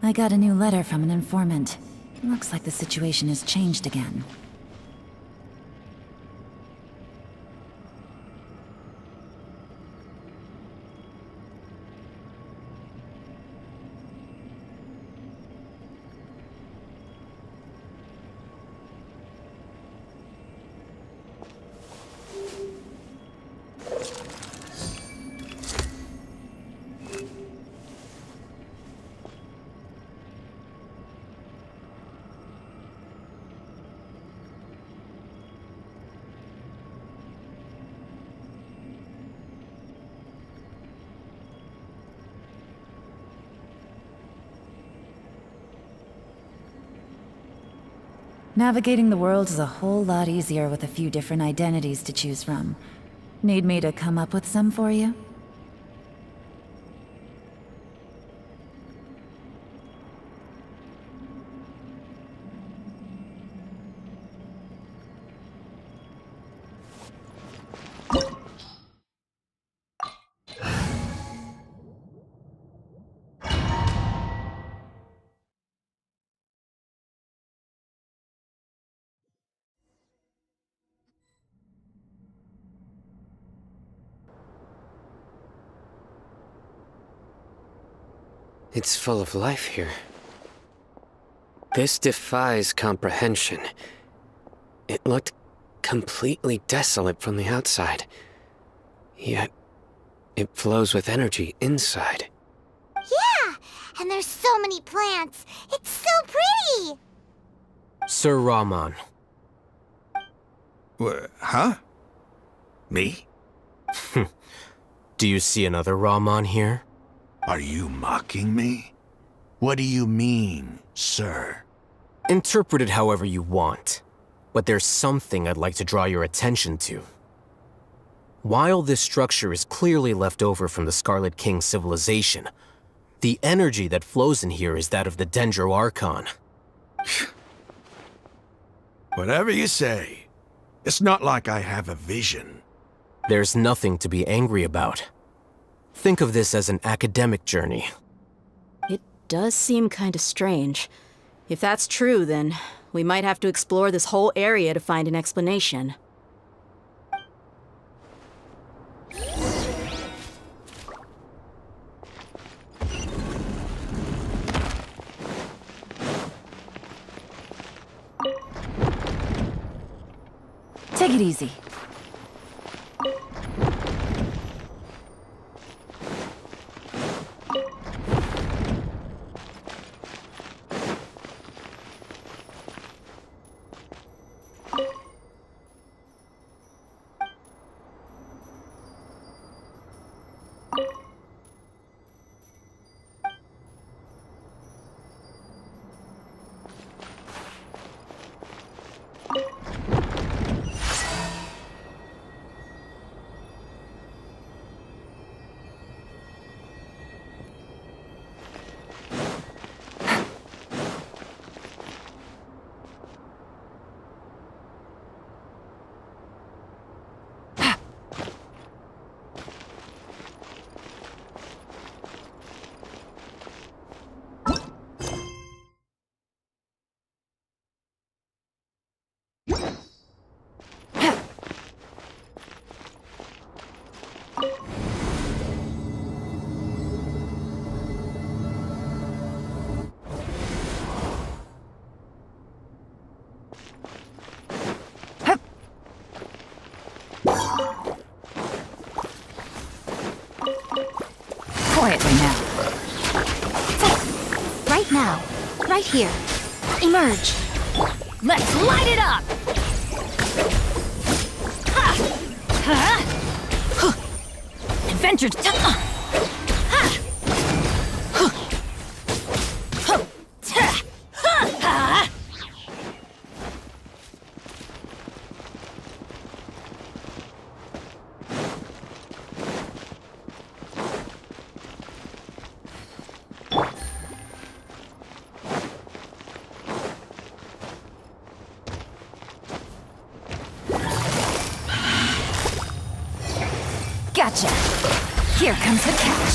I got a new letter from an informant. Looks like the situation has changed again. Navigating the world is a whole lot easier with a few different identities to choose from. Need me to come up with some for you? It's full of life here. This defies comprehension. It looked completely desolate from the outside. Yet, it flows with energy inside. Yeah! And there's so many plants! It's so pretty! Sir Rahman. Huh? Me? Do you see another Rahman here? Are you mocking me? What do you mean, sir? Interpret it however you want, but there's something I'd like to draw your attention to. While this structure is clearly left over from the Scarlet King civilization, the energy that flows in here is that of the Dendro Archon. Whatever you say. It's not like I have a vision. There's nothing to be angry about. Think of this as an academic journey. It does seem kinda strange. If that's true, then we might have to explore this whole area to find an explanation. Take it easy. Quietly now. Right now. Right here. Emerge. Let's light it up! Adventure time! Gotcha! Here comes the catch!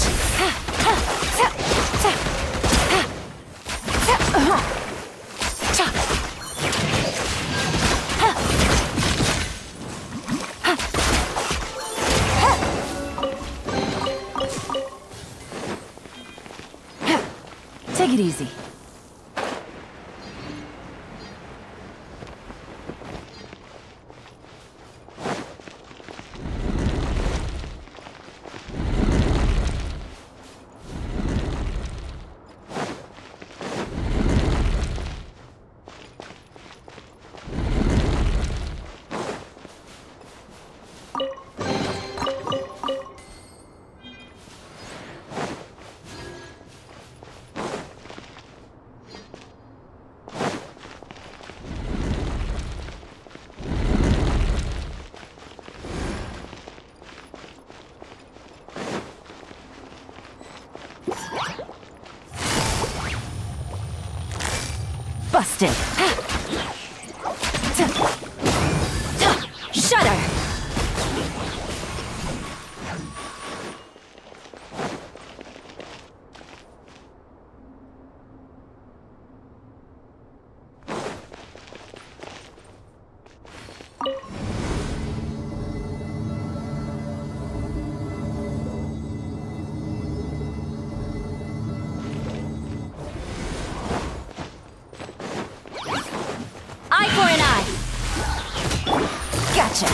Take it easy. Busted. Shudder. Eye for an eye. Gotcha.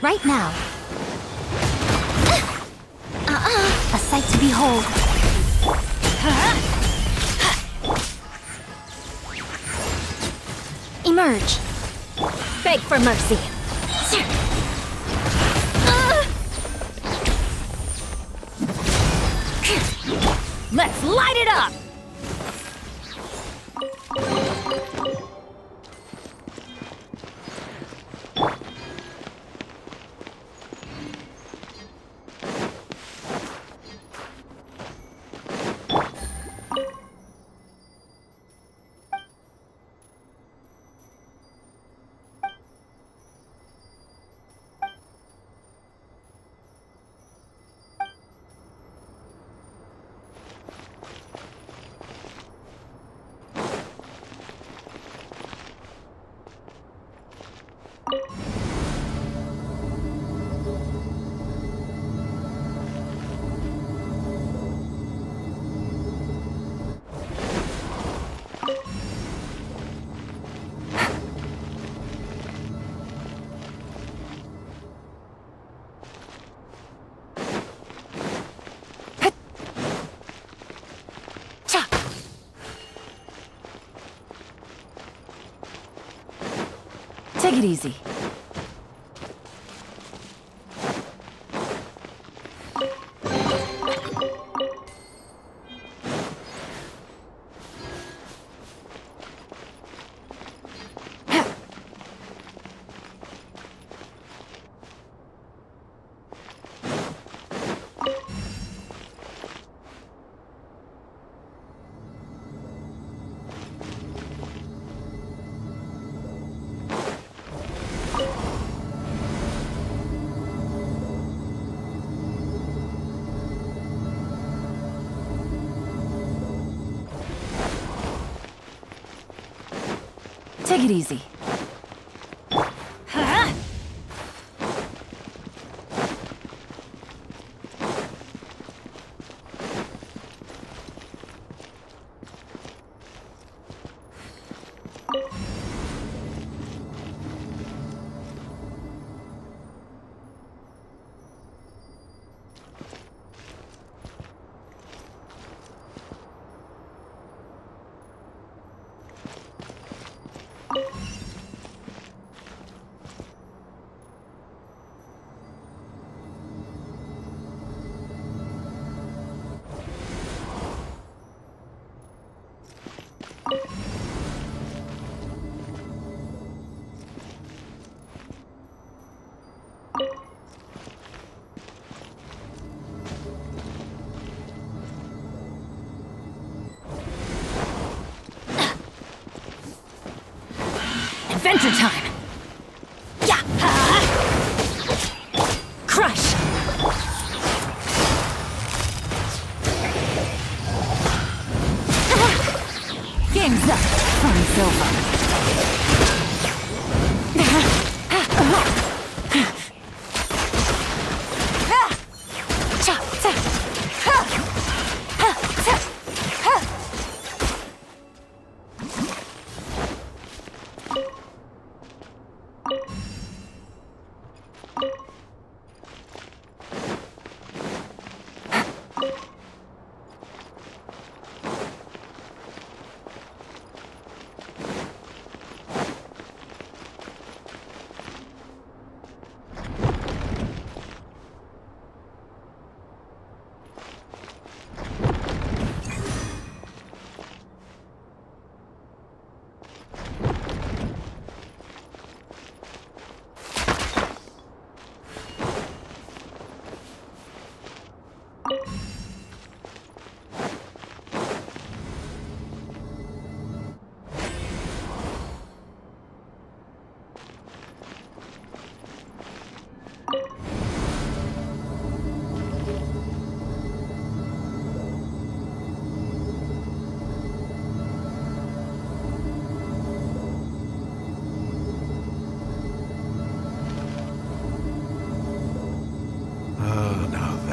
Right now. A sight to behold. Emerge. Beg for mercy. Let's light it up! Take it easy. Take it easy. Adventure time! Yeah! Crush! Game's up! Fun's over.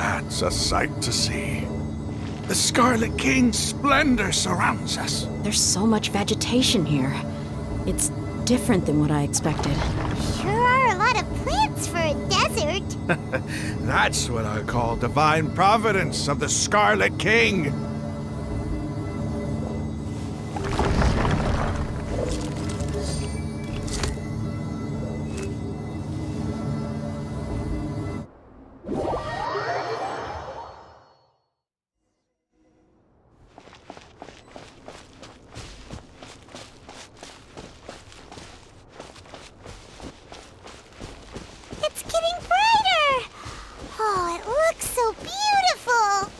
That's a sight to see. The Scarlet King's splendor surrounds us. There's so much vegetation here. It's different than what I expected. Sure are a lot of plants for a desert. That's what I call divine providence of the Scarlet King. It's getting brighter. Oh, it looks so beautiful.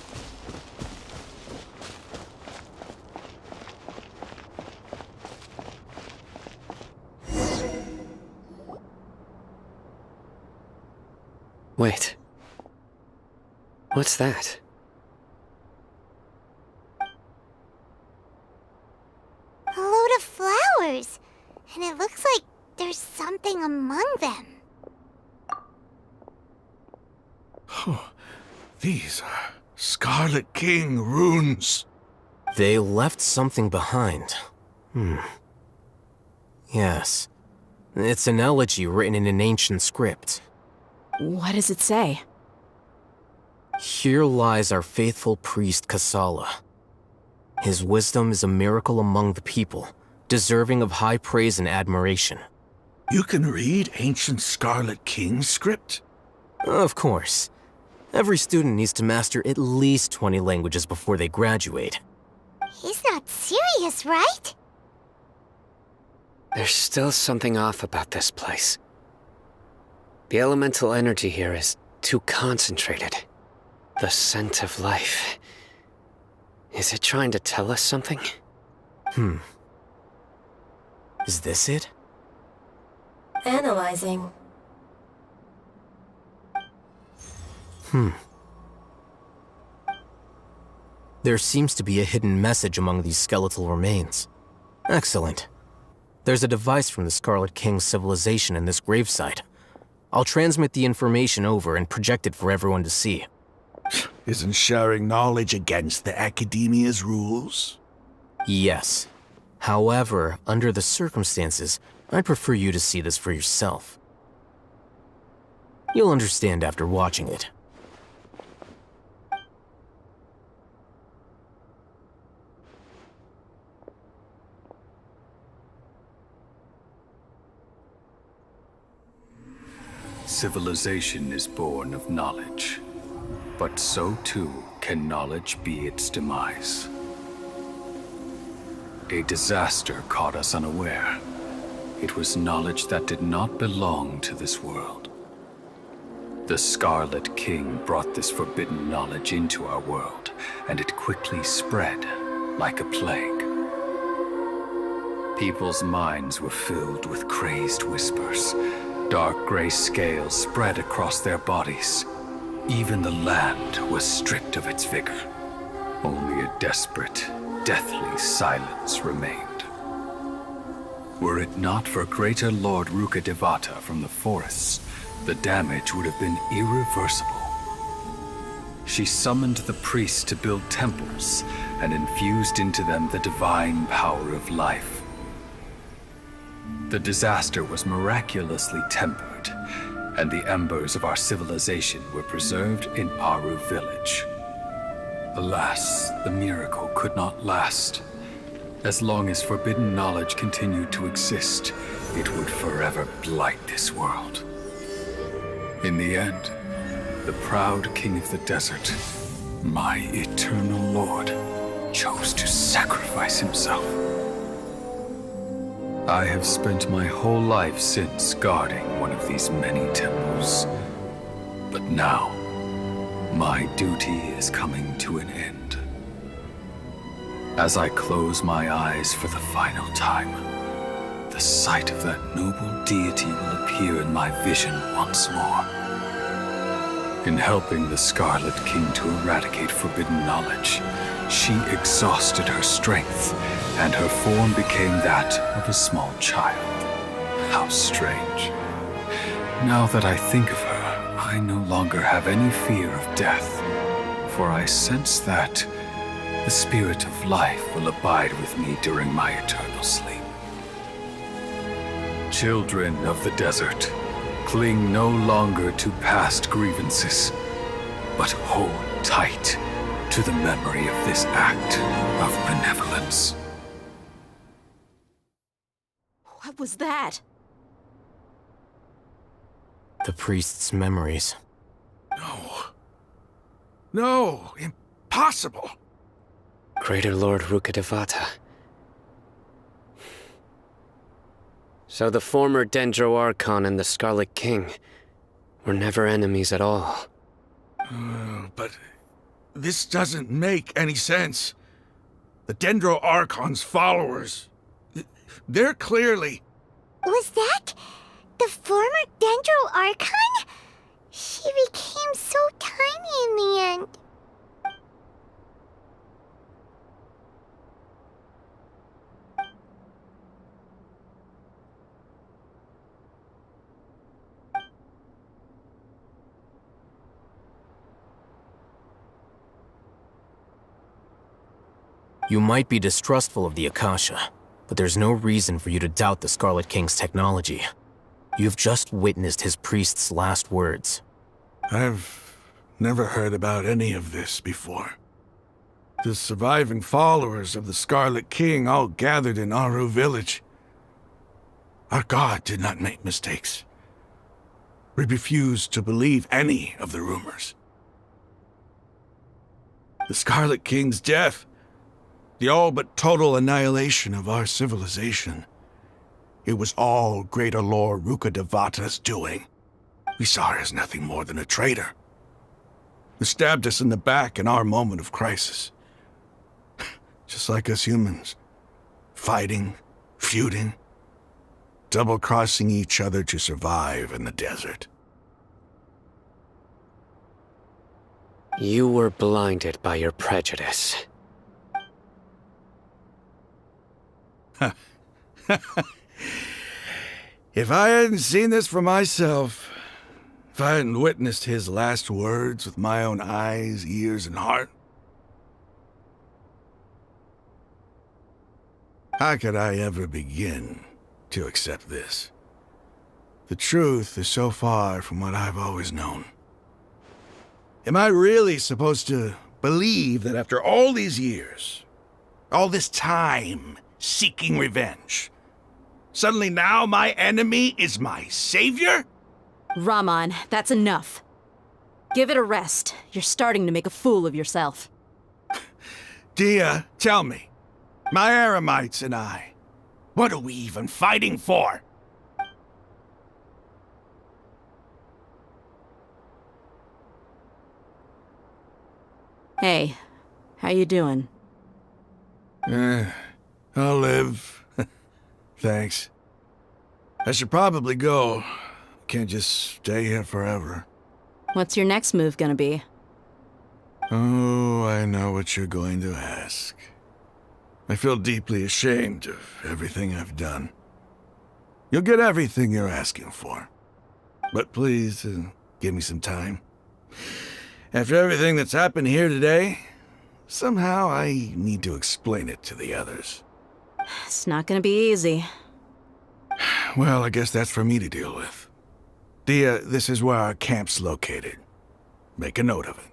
Wait. What's that? A load of flowers. And it looks like there's something among them. These are Scarlet King runes. They left something behind. Yes. It's an elegy written in an ancient script. What does it say? Here lies our faithful priest Kasala. His wisdom is a miracle among the people, deserving of high praise and admiration. You can read ancient Scarlet King script? Of course. Every student needs to master at least 20 languages before they graduate. He's not serious, right? There's still something off about this place. The elemental energy here is too concentrated. The scent of life. Is it trying to tell us something? Is this it? Analyzing. There seems to be a hidden message among these skeletal remains. Excellent. There's a device from the Scarlet King's civilization in this gravesite. I'll transmit the information over and project it for everyone to see. Isn't sharing knowledge against the Academia's rules? Yes. However, under the circumstances, I'd prefer you to see this for yourself. You'll understand after watching it. Civilization is born of knowledge, but so too can knowledge be its demise. A disaster caught us unaware. It was knowledge that did not belong to this world. The Scarlet King brought this forbidden knowledge into our world, and it quickly spread like a plague. People's minds were filled with crazed whispers. Dark gray scales spread across their bodies. Even the land was stripped of its vigor. Only a desperate, deathly silence remained. Were it not for greater Lord Ruka Devata from the forests, the damage would have been irreversible. She summoned the priests to build temples and infused into them the divine power of life. The disaster was miraculously tempered, and the embers of our civilization were preserved in Aru village. Alas, the miracle could not last. As long as forbidden knowledge continued to exist, it would forever blight this world. In the end, the proud king of the desert, my eternal lord, chose to sacrifice himself. I have spent my whole life since guarding one of these many temples. But now, my duty is coming to an end. As I close my eyes for the final time, the sight of that noble deity will appear in my vision once more. In helping the Scarlet King to eradicate forbidden knowledge, she exhausted her strength, and her form became that of a small child. How strange. Now that I think of her, I no longer have any fear of death, for I sense that the spirit of life will abide with me during my eternal sleep. Children of the desert, cling no longer to past grievances, but hold tight to the memory of this act of benevolence. What was that? The priest's memories. No. No, impossible. Greater Lord Rukkhadevata. So the former Dendro Archon and the Scarlet King were never enemies at all. But this doesn't make any sense. The Dendro Archon's followers, they're clearly... Was that the former Dendro Archon? She became so tiny in the end. You might be distrustful of the Akasha, but there's no reason for you to doubt the Scarlet King's technology. You've just witnessed his priest's last words. I've never heard about any of this before. The surviving followers of the Scarlet King all gathered in Aru village. Our god did not make mistakes. We refused to believe any of the rumors. The Scarlet King's death, the all but total annihilation of our civilization, it was all Greater Lord Rukkhadevata's doing. We saw her as nothing more than a traitor, who stabbed us in the back in our moment of crisis. Just like us humans, fighting, feuding, double-crossing each other to survive in the desert. You were blinded by your prejudice. If I hadn't seen this for myself, if I hadn't witnessed his last words with my own eyes, ears, and heart, how could I ever begin to accept this? The truth is so far from what I've always known. Am I really supposed to believe that after all these years, all this time seeking revenge, suddenly now my enemy is my savior? Raman, that's enough. Give it a rest. You're starting to make a fool of yourself. Dia, tell me, my Eremites and I, what are we even fighting for? Hey, how you doing? I'll live. Thanks. I should probably go. Can't just stay here forever. What's your next move gonna be? Oh, I know what you're going to ask. I feel deeply ashamed of everything I've done. You'll get everything you're asking for. But please, give me some time. After everything that's happened here today, somehow I need to explain it to the others. It's not gonna be easy. Well, I guess that's for me to deal with. Dia, this is where our camp's located. Make a note of it.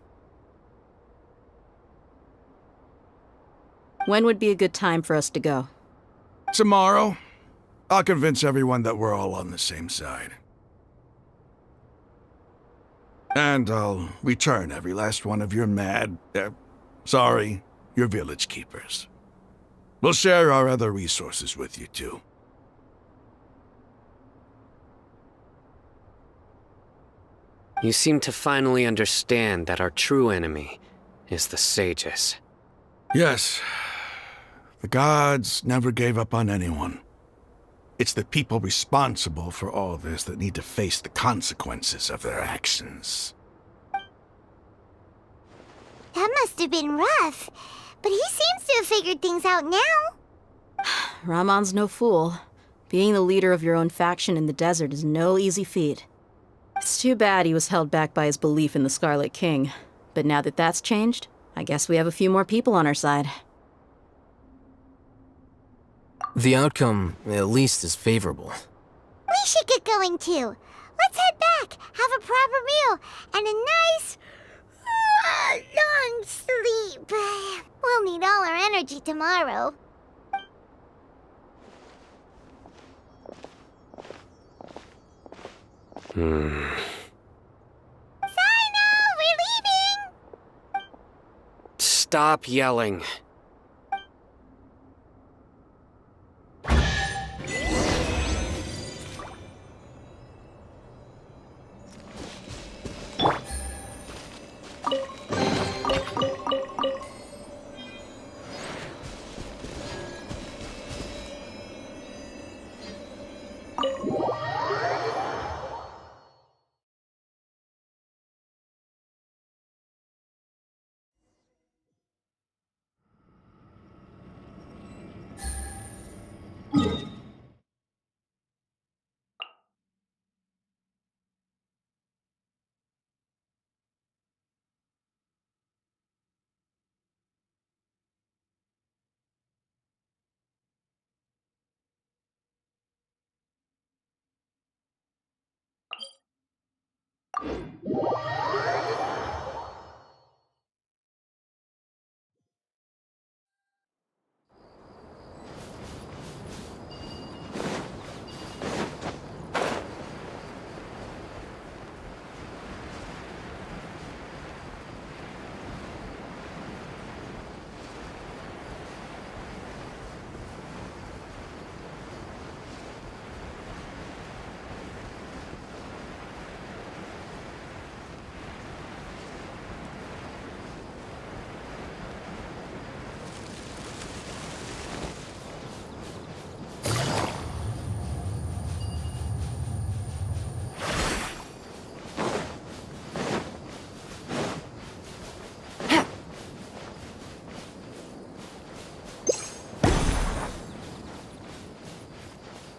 When would be a good time for us to go? Tomorrow, I'll convince everyone that we're all on the same side. And I'll return every last one of your your village keepers. We'll share our other resources with you, too. You seem to finally understand that our true enemy is the sages. Yes. The gods never gave up on anyone. It's the people responsible for all this that need to face the consequences of their actions. That must have been rough, but he seems to have figured things out now. Ramon's no fool. Being the leader of your own faction in the desert is no easy feat. It's too bad he was held back by his belief in the Scarlet King. But now that that's changed, I guess we have a few more people on our side. The outcome, at least, is favorable. We should get going too. Let's head back, have a proper meal, and a nice, long sleep. We'll need all our energy tomorrow. Sino, we're leaving! Stop yelling.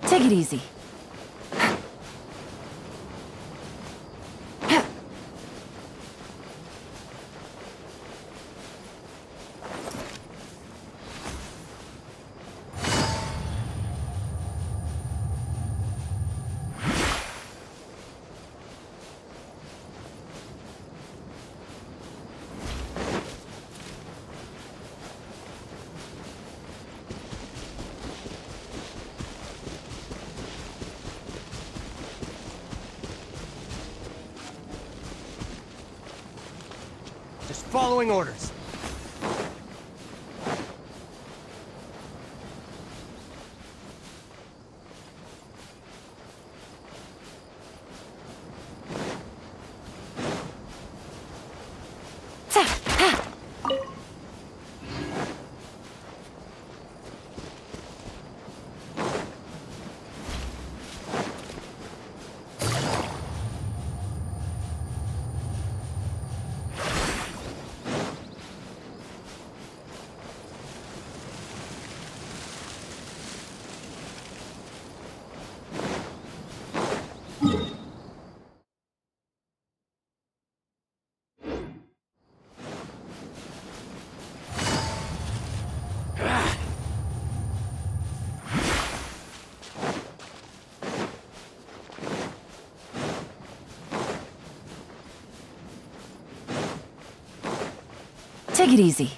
Take it easy. Just following orders. Take it easy.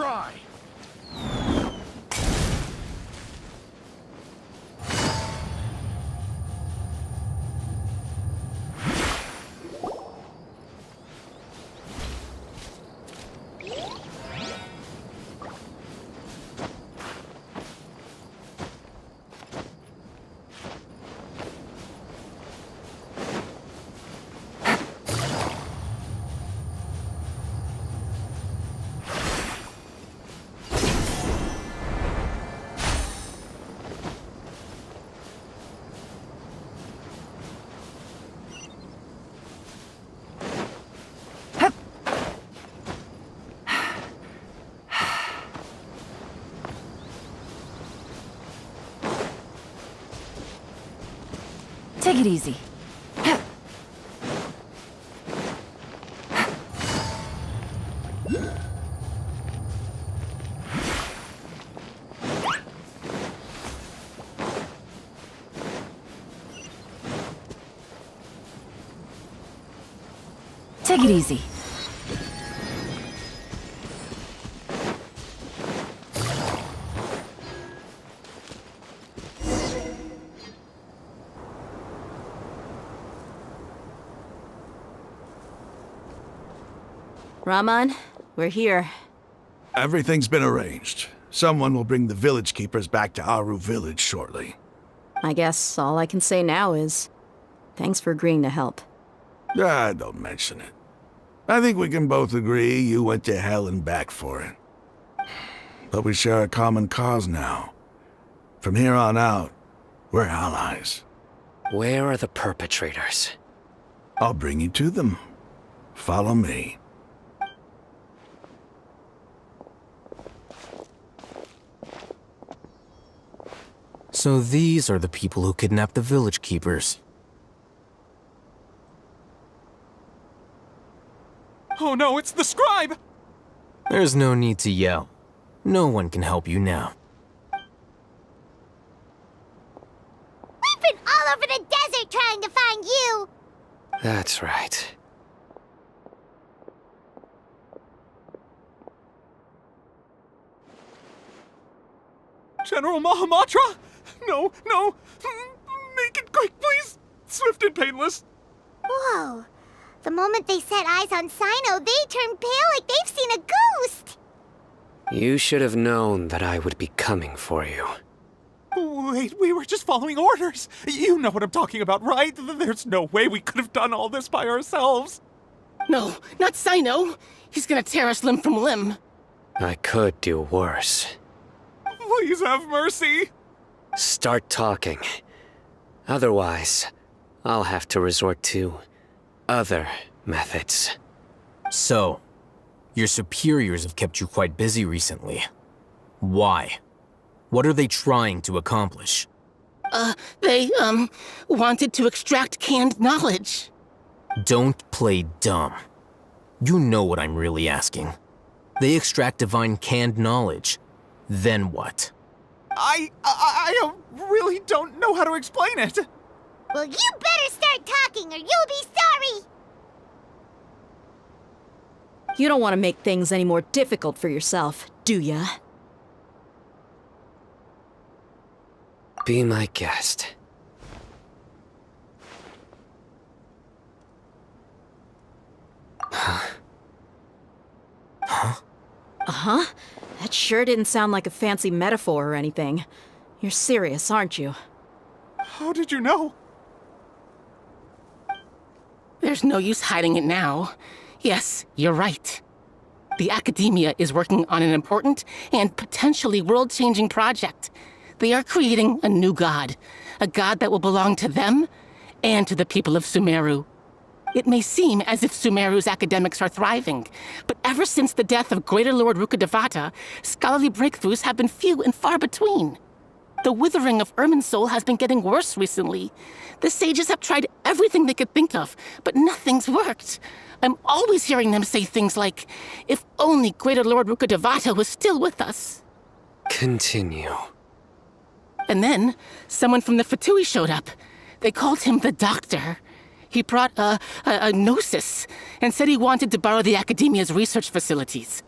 try! Take it easy. Take it easy. Raman, we're here. Everything's been arranged. Someone will bring the village keepers back to Aru village shortly. I guess all I can say now is thanks for agreeing to help. Don't mention it. I think we can both agree you went to hell and back for it. But we share a common cause now. From here on out, we're allies. Where are the perpetrators? I'll bring you to them. Follow me. So these are the people who kidnapped the village keepers. Oh no, it's the scribe! There's no need to yell. No one can help you now. We've been all over the desert trying to find you! That's right. General Mahamatra? No, no! Make it quick, please! Swift and painless! Whoa. The moment they set eyes on Sino, they turn pale like they've seen a ghost! You should have known that I would be coming for you. Wait, we were just following orders! You know what I'm talking about, right? There's no way we could have done all this by ourselves! No, not Sino! He's gonna tear us limb from limb! I could do worse. Please have mercy! Start talking. Otherwise, I'll have to resort to other methods. So, your superiors have kept you quite busy recently. Why? What are they trying to accomplish? They, wanted to extract canned knowledge. Don't play dumb. You know what I'm really asking. They extract divine canned knowledge. Then what? I really don't know how to explain it! Well, you better start talking or you'll be sorry! You don't want to make things any more difficult for yourself, do ya? Be my guest. Uh-huh. That sure didn't sound like a fancy metaphor or anything. You're serious, aren't you? How did you know? There's no use hiding it now. Yes, you're right. The Academia is working on an important and potentially world-changing project. They are creating a new god. A god that will belong to them and to the people of Sumeru. It may seem as if Sumeru's academics are thriving, but ever since the death of Greater Lord Rukkhadevata, scholarly breakthroughs have been few and far between. The withering of Irminsul has been getting worse recently. The sages have tried everything they could think of, but nothing's worked. I'm always hearing them say things like, if only Greater Lord Rukkhadevata was still with us. Continue. And then, someone from the Fatui showed up. They called him the Doctor. He brought a gnosis and said he wanted to borrow the Academia's research facilities.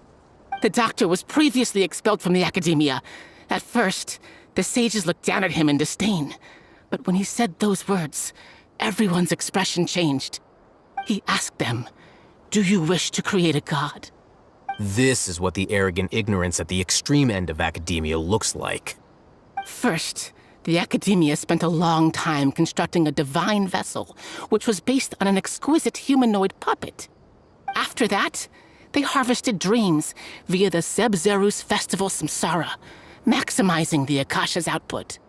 The doctor was previously expelled from the academia. At first, the sages looked down at him in disdain. But when he said those words, everyone's expression changed. He asked them, "Do you wish to create a god?" This is what the arrogant ignorance at the extreme end of academia looks like. First, the academia spent a long time constructing a divine vessel, which was based on an exquisite humanoid puppet. After that, they harvested dreams via the Zeb-Zerus Festival Samsara, maximizing the Akasha's output.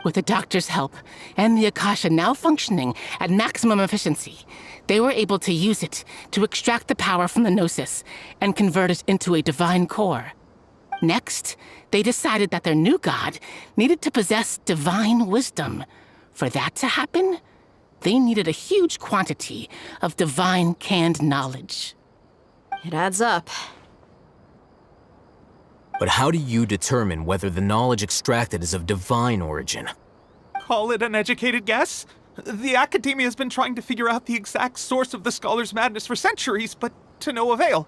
With the doctor's help, and the Akasha now functioning at maximum efficiency, they were able to use it to extract the power from the Gnosis and convert it into a divine core. Next, they decided that their new god needed to possess divine wisdom. For that to happen, they needed a huge quantity of divine canned knowledge. It adds up. But how do you determine whether the knowledge extracted is of divine origin? Call it an educated guess? The academia has been trying to figure out the exact source of the scholar's madness for centuries, but to no avail.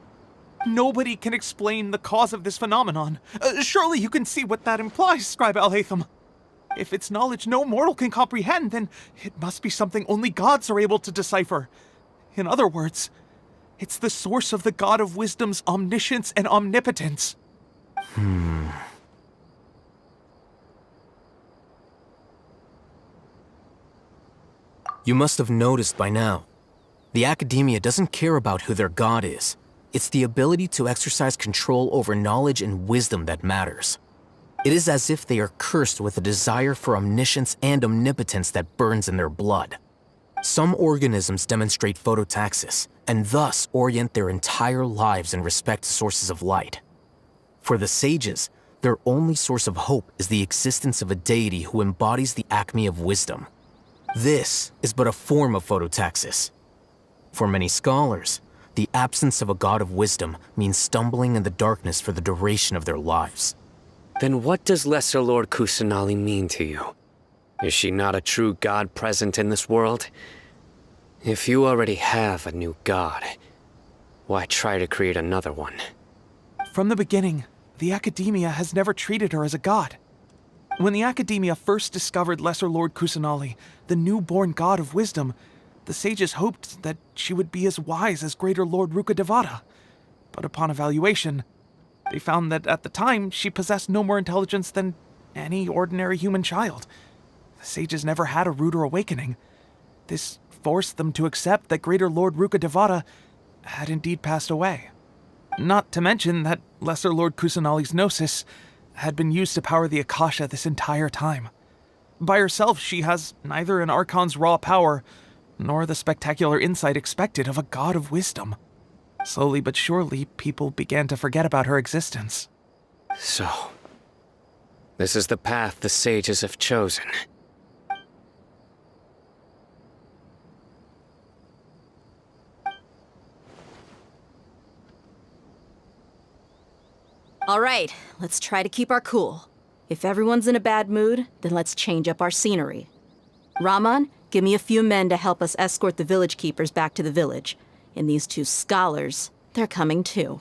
Nobody can explain the cause of this phenomenon. Surely you can see what that implies, Scribe Alhaitham. If it's knowledge no mortal can comprehend, then it must be something only gods are able to decipher. In other words, it's the source of the God of Wisdom's omniscience and omnipotence. You must have noticed by now. The academia doesn't care about who their god is. It's the ability to exercise control over knowledge and wisdom that matters. It is as if they are cursed with a desire for omniscience and omnipotence that burns in their blood. Some organisms demonstrate phototaxis, and thus orient their entire lives in respect to sources of light. For the sages, their only source of hope is the existence of a deity who embodies the acme of wisdom. This is but a form of phototaxis. For many scholars, the absence of a god of wisdom means stumbling in the darkness for the duration of their lives. Then what does Lesser Lord Kusanali mean to you? Is she not a true god present in this world? If you already have a new god, why try to create another one? From the beginning, the academia has never treated her as a god. When the academia first discovered Lesser Lord Kusanali, the newborn god of wisdom, the sages hoped that she would be as wise as Greater Lord Rukkhadevata. But upon evaluation, they found that at the time she possessed no more intelligence than any ordinary human child. The sages never had a ruder awakening. This forced them to accept that Greater Lord Rukkhadevata had indeed passed away. Not to mention that Lesser Lord Kusanali's Gnosis had been used to power the Akasha this entire time. By herself, she has neither an Archon's raw power, nor the spectacular insight expected of a god of wisdom. Slowly but surely, people began to forget about her existence. So, this is the path the sages have chosen. All right, let's try to keep our cool. If everyone's in a bad mood, then let's change up our scenery. Rahman, give me a few men to help us escort the village keepers back to the village. And these two scholars, they're coming too.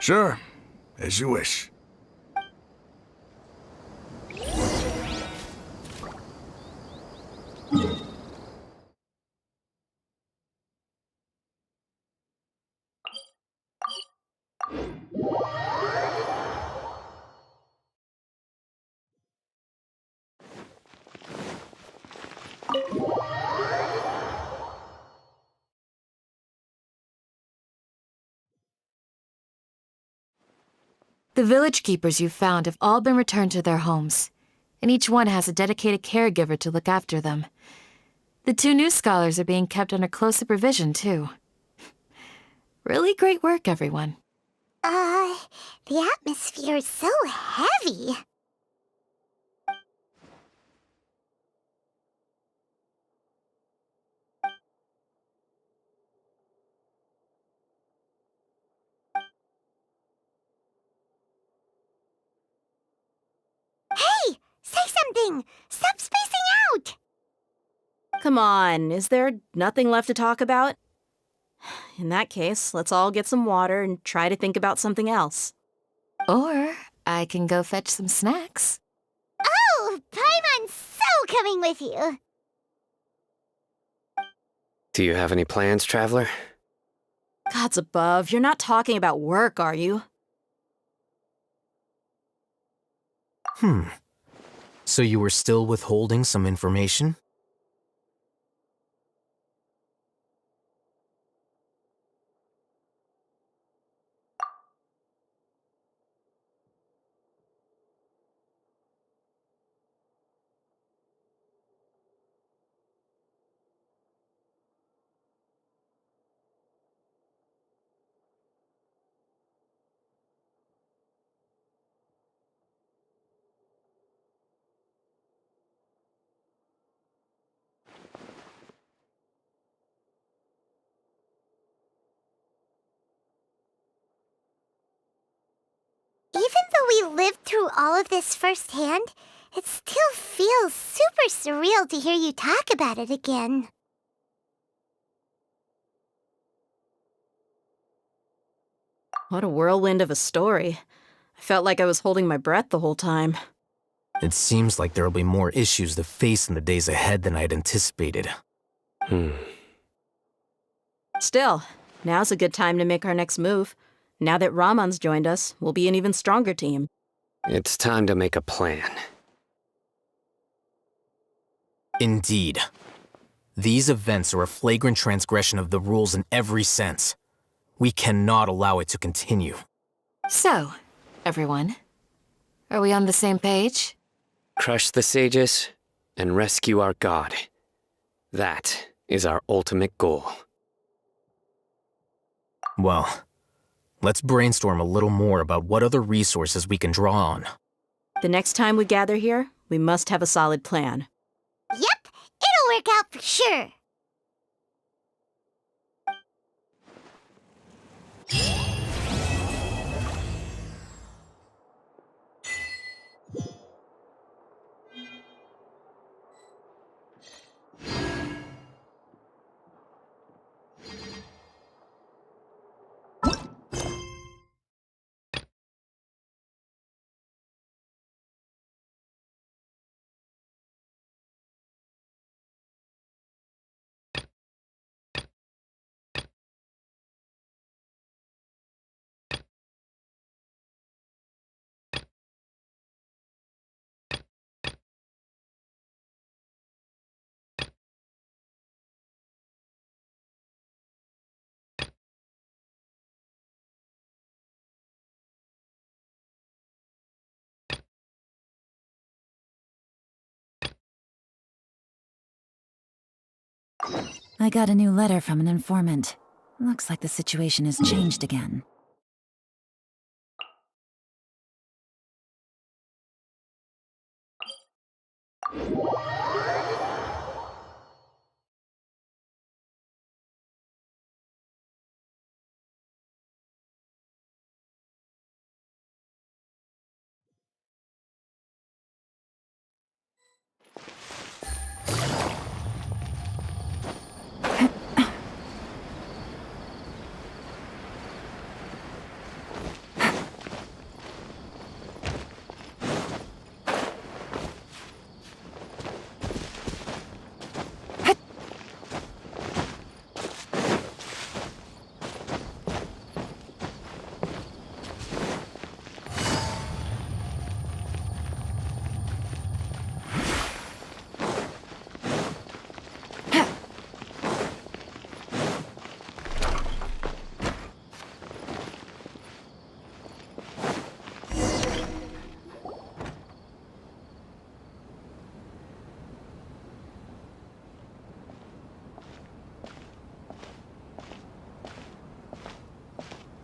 Sure, as you wish. The village keepers you've found have all been returned to their homes, and each one has a dedicated caregiver to look after them. The two new scholars are being kept under close supervision, too. Really great work, everyone. The atmosphere is so heavy. Hey! Say something! Stop spacing out! Come on, is there nothing left to talk about? In that case, let's all get some water and try to think about something else. Or I can go fetch some snacks. Oh, Paimon's so coming with you. Do you have any plans, Traveler? Gods above, you're not talking about work, are you? So you were still withholding some information? Even though we lived through all of this firsthand, it still feels super surreal to hear you talk about it again. What a whirlwind of a story. I felt like I was holding my breath the whole time. It seems like there'll be more issues to face in the days ahead than I'd anticipated. Still, now's a good time to make our next move. Now that Ramon's joined us, we'll be an even stronger team. It's time to make a plan. Indeed. These events are a flagrant transgression of the rules in every sense. We cannot allow it to continue. So, everyone, are we on the same page? Crush the sages and rescue our god. That is our ultimate goal. Well, let's brainstorm a little more about what other resources we can draw on. The next time we gather here, we must have a solid plan. Yep, it'll work out for sure. I got a new letter from an informant. Looks like the situation has changed again.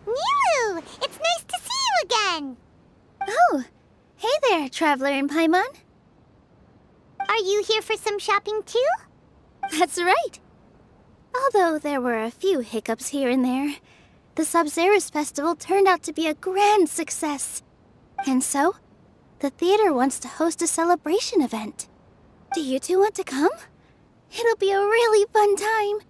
Nilu! It's nice to see you again! Oh, hey there, Traveler and Paimon. Are you here for some shopping too? That's right. Although there were a few hiccups here and there, the Sabzerus Festival turned out to be a grand success. And so, the theater wants to host a celebration event. Do you two want to come? It'll be a really fun time.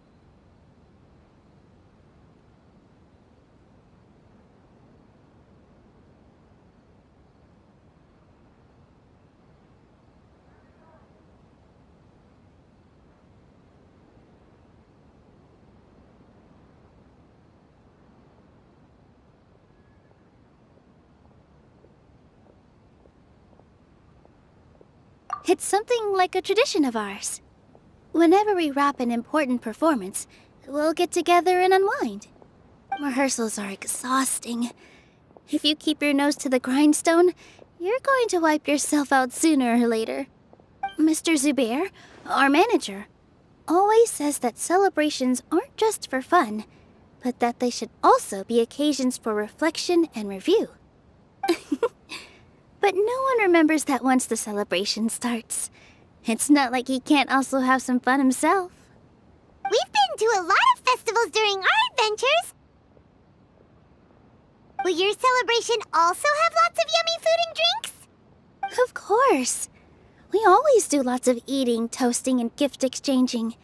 It's something like a tradition of ours. Whenever we wrap an important performance, we'll get together and unwind. Rehearsals are exhausting. If you keep your nose to the grindstone, you're going to wipe yourself out sooner or later. Mr. Zubair, our manager, always says that celebrations aren't just for fun, but that they should also be occasions for reflection and review. But no one remembers that once the celebration starts. It's not like he can't also have some fun himself. We've been to a lot of festivals during our adventures. Will your celebration also have lots of yummy food and drinks? Of course. We always do lots of eating, toasting, and gift exchanging.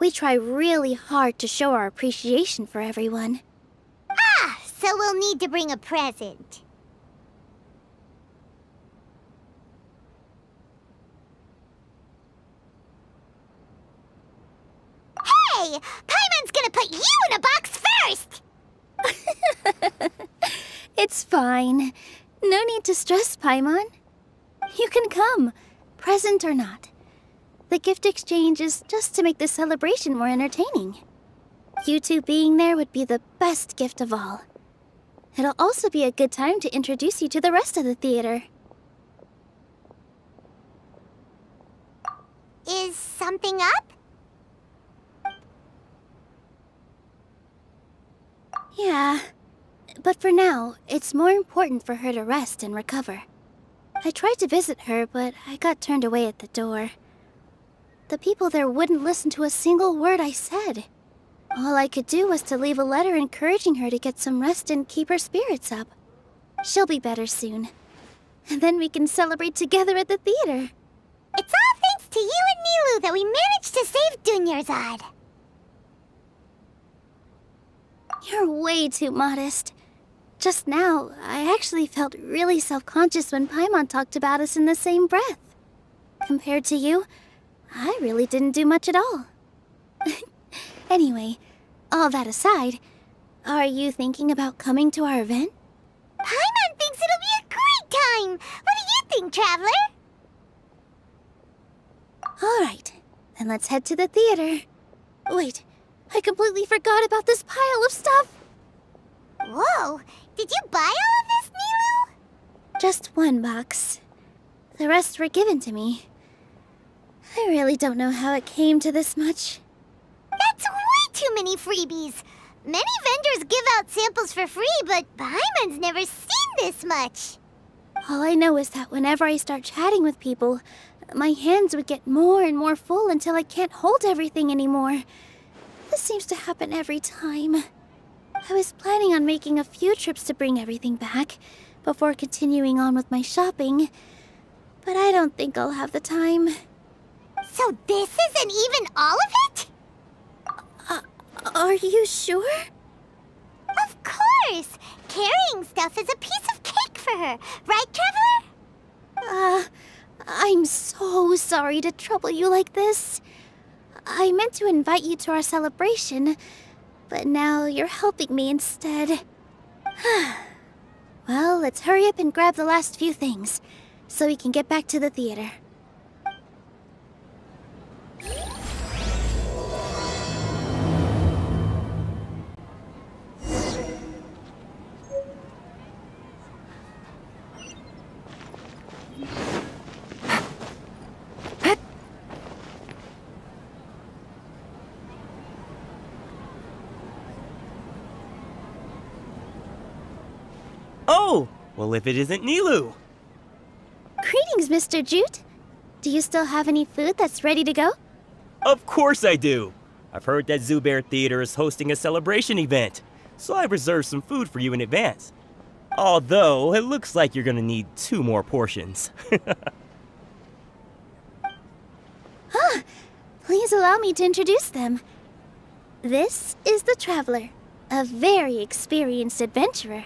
We try really hard to show our appreciation for everyone. Ah, so we'll need to bring a present. Hey! Paimon's gonna put you in a box first! It's fine. No need to stress, Paimon. You can come, present or not. The gift exchange is just to make the celebration more entertaining. You two being there would be the best gift of all. It'll also be a good time to introduce you to the rest of the theater. Is something up? Yeah, but for now, it's more important for her to rest and recover. I tried to visit her, but I got turned away at the door. The people there wouldn't listen to a single word I said. All I could do was to leave a letter encouraging her to get some rest and keep her spirits up. She'll be better soon. And then we can celebrate together at the theater. It's all thanks to you and Nilu that we managed to save Dunyarzad. You're way too modest. Just now, I actually felt really self-conscious when Paimon talked about us in the same breath. Compared to you, I really didn't do much at all. Anyway, all that aside, are you thinking about coming to our event? Paimon thinks it'll be a great time! What do you think, Traveler? Alright, then let's head to the theater. Wait, I completely forgot about this pile of stuff! Whoa! Did you buy all of this, Nilu? Just one box. The rest were given to me. I really don't know how it came to this much. That's way too many freebies! Many vendors give out samples for free, but Paimon's never seen this much. All I know is that whenever I start chatting with people, my hands would get more and more full until I can't hold everything anymore. This seems to happen every time. I was planning on making a few trips to bring everything back before continuing on with my shopping, but I don't think I'll have the time. So this isn't even all of it? Are you sure? Of course! Carrying stuff is a piece of cake for her, right, Traveler? I'm so sorry to trouble you like this. I meant to invite you to our celebration, but now you're helping me instead. Well, let's hurry up and grab the last few things, so we can get back to the theater. Oh! Well, if it isn't Nilu! Greetings, Mr. Jute. Do you still have any food that's ready to go? Of course I do! I've heard that Zubair Theater is hosting a celebration event, so I reserved some food for you in advance. Although, it looks like you're gonna need 2 more portions. Please allow me to introduce them. This is the Traveler, a very experienced adventurer.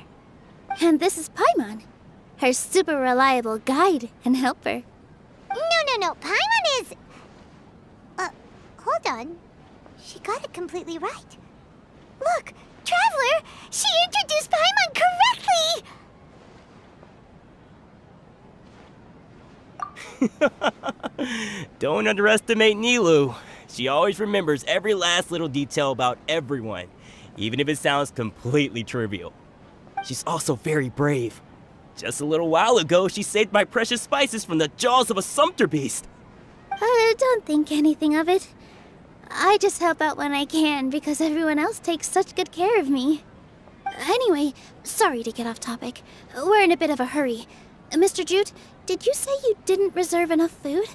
And this is Paimon, her super reliable guide and helper. No. Paimon is... hold on. She got it completely right. Look, Traveler! She introduced Paimon correctly! Don't underestimate Nilu. She always remembers every last little detail about everyone, even if it sounds completely trivial. She's also very brave. Just a little while ago, she saved my precious spices from the jaws of a sumpter beast. Don't think anything of it. I just help out when I can because everyone else takes such good care of me. Anyway, sorry to get off topic. We're in a bit of a hurry. Mr. Jute, did you say you didn't reserve enough food?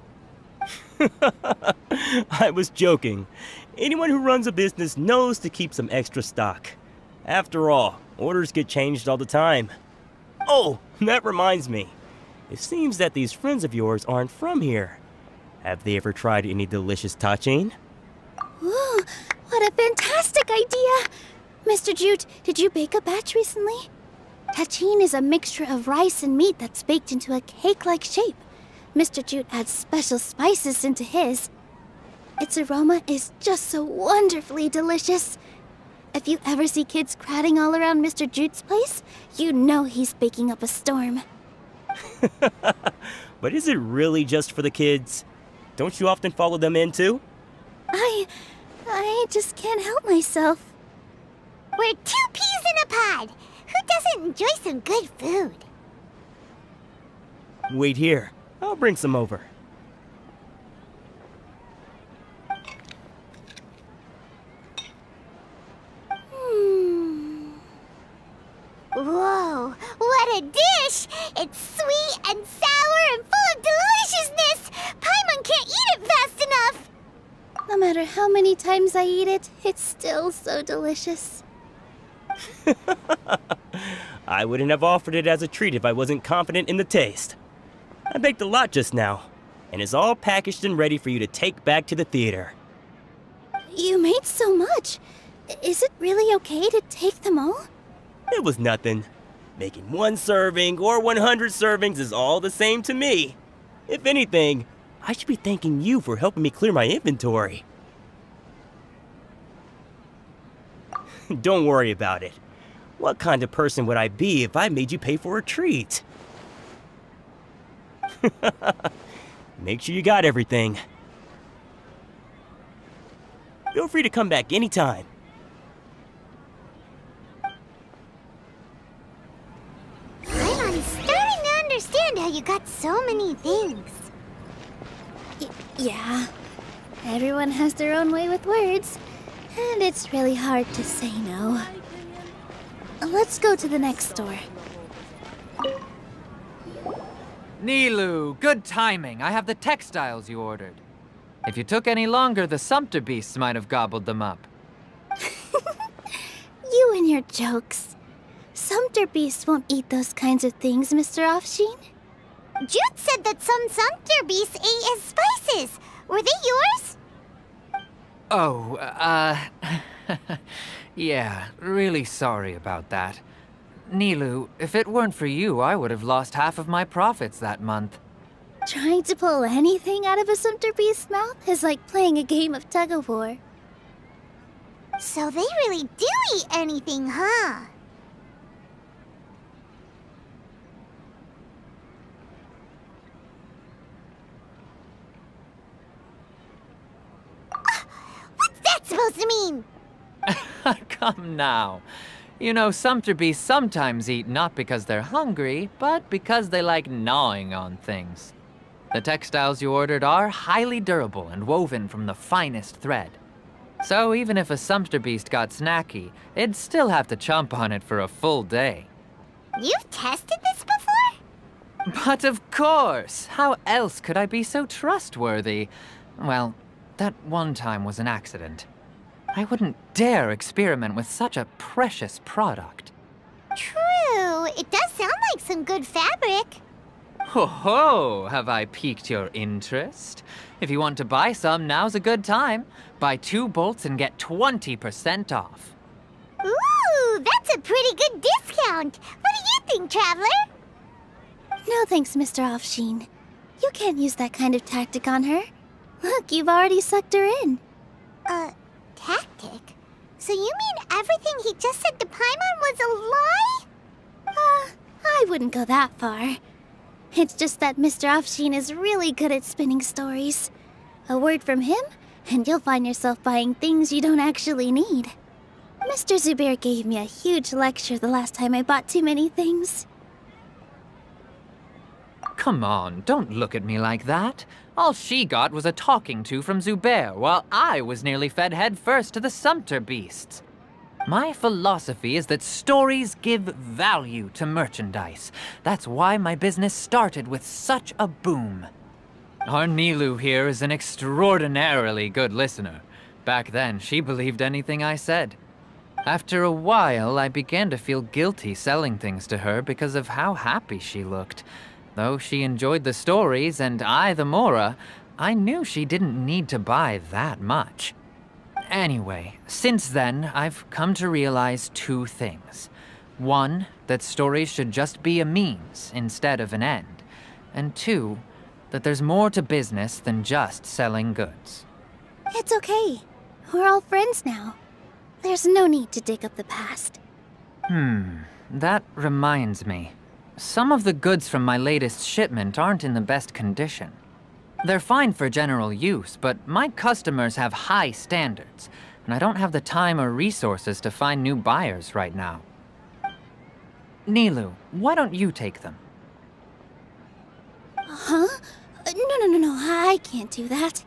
I was joking. Anyone who runs a business knows to keep some extra stock. After all, orders get changed all the time. Oh, that reminds me. It seems that these friends of yours aren't from here. Have they ever tried any delicious tachin? Ooh, what a fantastic idea! Mr. Jute, did you bake a batch recently? Tachin is a mixture of rice and meat that's baked into a cake-like shape. Mr. Jute adds special spices into his. Its aroma is just so wonderfully delicious. If you ever see kids crowding all around Mr. Jute's place, you know he's baking up a storm. But is it really just for the kids? Don't you often follow them in too? I just can't help myself. We're 2 peas in a pod. Who doesn't enjoy some good food? Wait here. I'll bring some over. Whoa, what a dish! It's sweet and sour and full of deliciousness! Paimon can't eat it fast enough! No matter how many times I eat it, it's still so delicious. I wouldn't have offered it as a treat if I wasn't confident in the taste. I baked a lot just now, and it's all packaged and ready for you to take back to the theater. You made so much. Is it really okay to take them all? It was nothing. Making 1 serving or 100 servings is all the same to me. If anything, I should be thanking you for helping me clear my inventory. Don't worry about it. What kind of person would I be if I made you pay for a treat? Make sure you got everything. Feel free to come back anytime. I'm starting to understand how you got so many things. Yeah. Everyone has their own way with words, and it's really hard to say no. Let's go to the next store. Nilu, good timing. I have the textiles you ordered. If you took any longer, the sumpter beasts might have gobbled them up. You and your jokes. Sumpter beasts won't eat those kinds of things, Mr. Offsheen. Jute said that some sumpter beasts ate his spices. Were they yours? Oh, yeah, really sorry about that. Nilu, if it weren't for you, I would have lost half of my profits that month. Trying to pull anything out of a sumpter beast's mouth is like playing a game of tug-of-war. So they really do eat anything, huh? What's that supposed to mean? Come now. You know, sumpter beasts sometimes eat not because they're hungry, but because they like gnawing on things. The textiles you ordered are highly durable and woven from the finest thread. So even if a sumpter beast got snacky, it'd still have to chomp on it for a full day. You've tested this before? But of course! How else could I be so trustworthy? Well, that one time was an accident. I wouldn't dare experiment with such a precious product. True. It does sound like some good fabric. Ho ho! Have I piqued your interest? If you want to buy some, now's a good time. Buy 2 bolts and get 20% off. Ooh, that's a pretty good discount. What do you think, Traveler? No thanks, Mr. Offsheen. You can't use that kind of tactic on her. Look, you've already sucked her in. Tactic? So you mean everything he just said to Paimon was a lie? I wouldn't go that far. It's just that Mr. Afshin is really good at spinning stories. A word from him, and you'll find yourself buying things you don't actually need. Mr. Zubair gave me a huge lecture the last time I bought too many things. Come on, don't look at me like that. All she got was a talking to from Zubair, while I was nearly fed head first to the Sumpter beasts. My philosophy is that stories give value to merchandise. That's why my business started with such a boom. Our Nilu here is an extraordinarily good listener. Back then, she believed anything I said. After a while, I began to feel guilty selling things to her because of how happy she looked. Though she enjoyed the stories and I the Mora, I knew she didn't need to buy that much. Anyway, since then, I've come to realize two things. One, that stories should just be a means instead of an end. And two, that there's more to business than just selling goods. It's okay. We're all friends now. There's no need to dig up the past. That reminds me. Some of the goods from my latest shipment aren't in the best condition. They're fine for general use, but my customers have high standards, and I don't have the time or resources to find new buyers right now. Nilu, why don't you take them? Huh? No, I can't do that.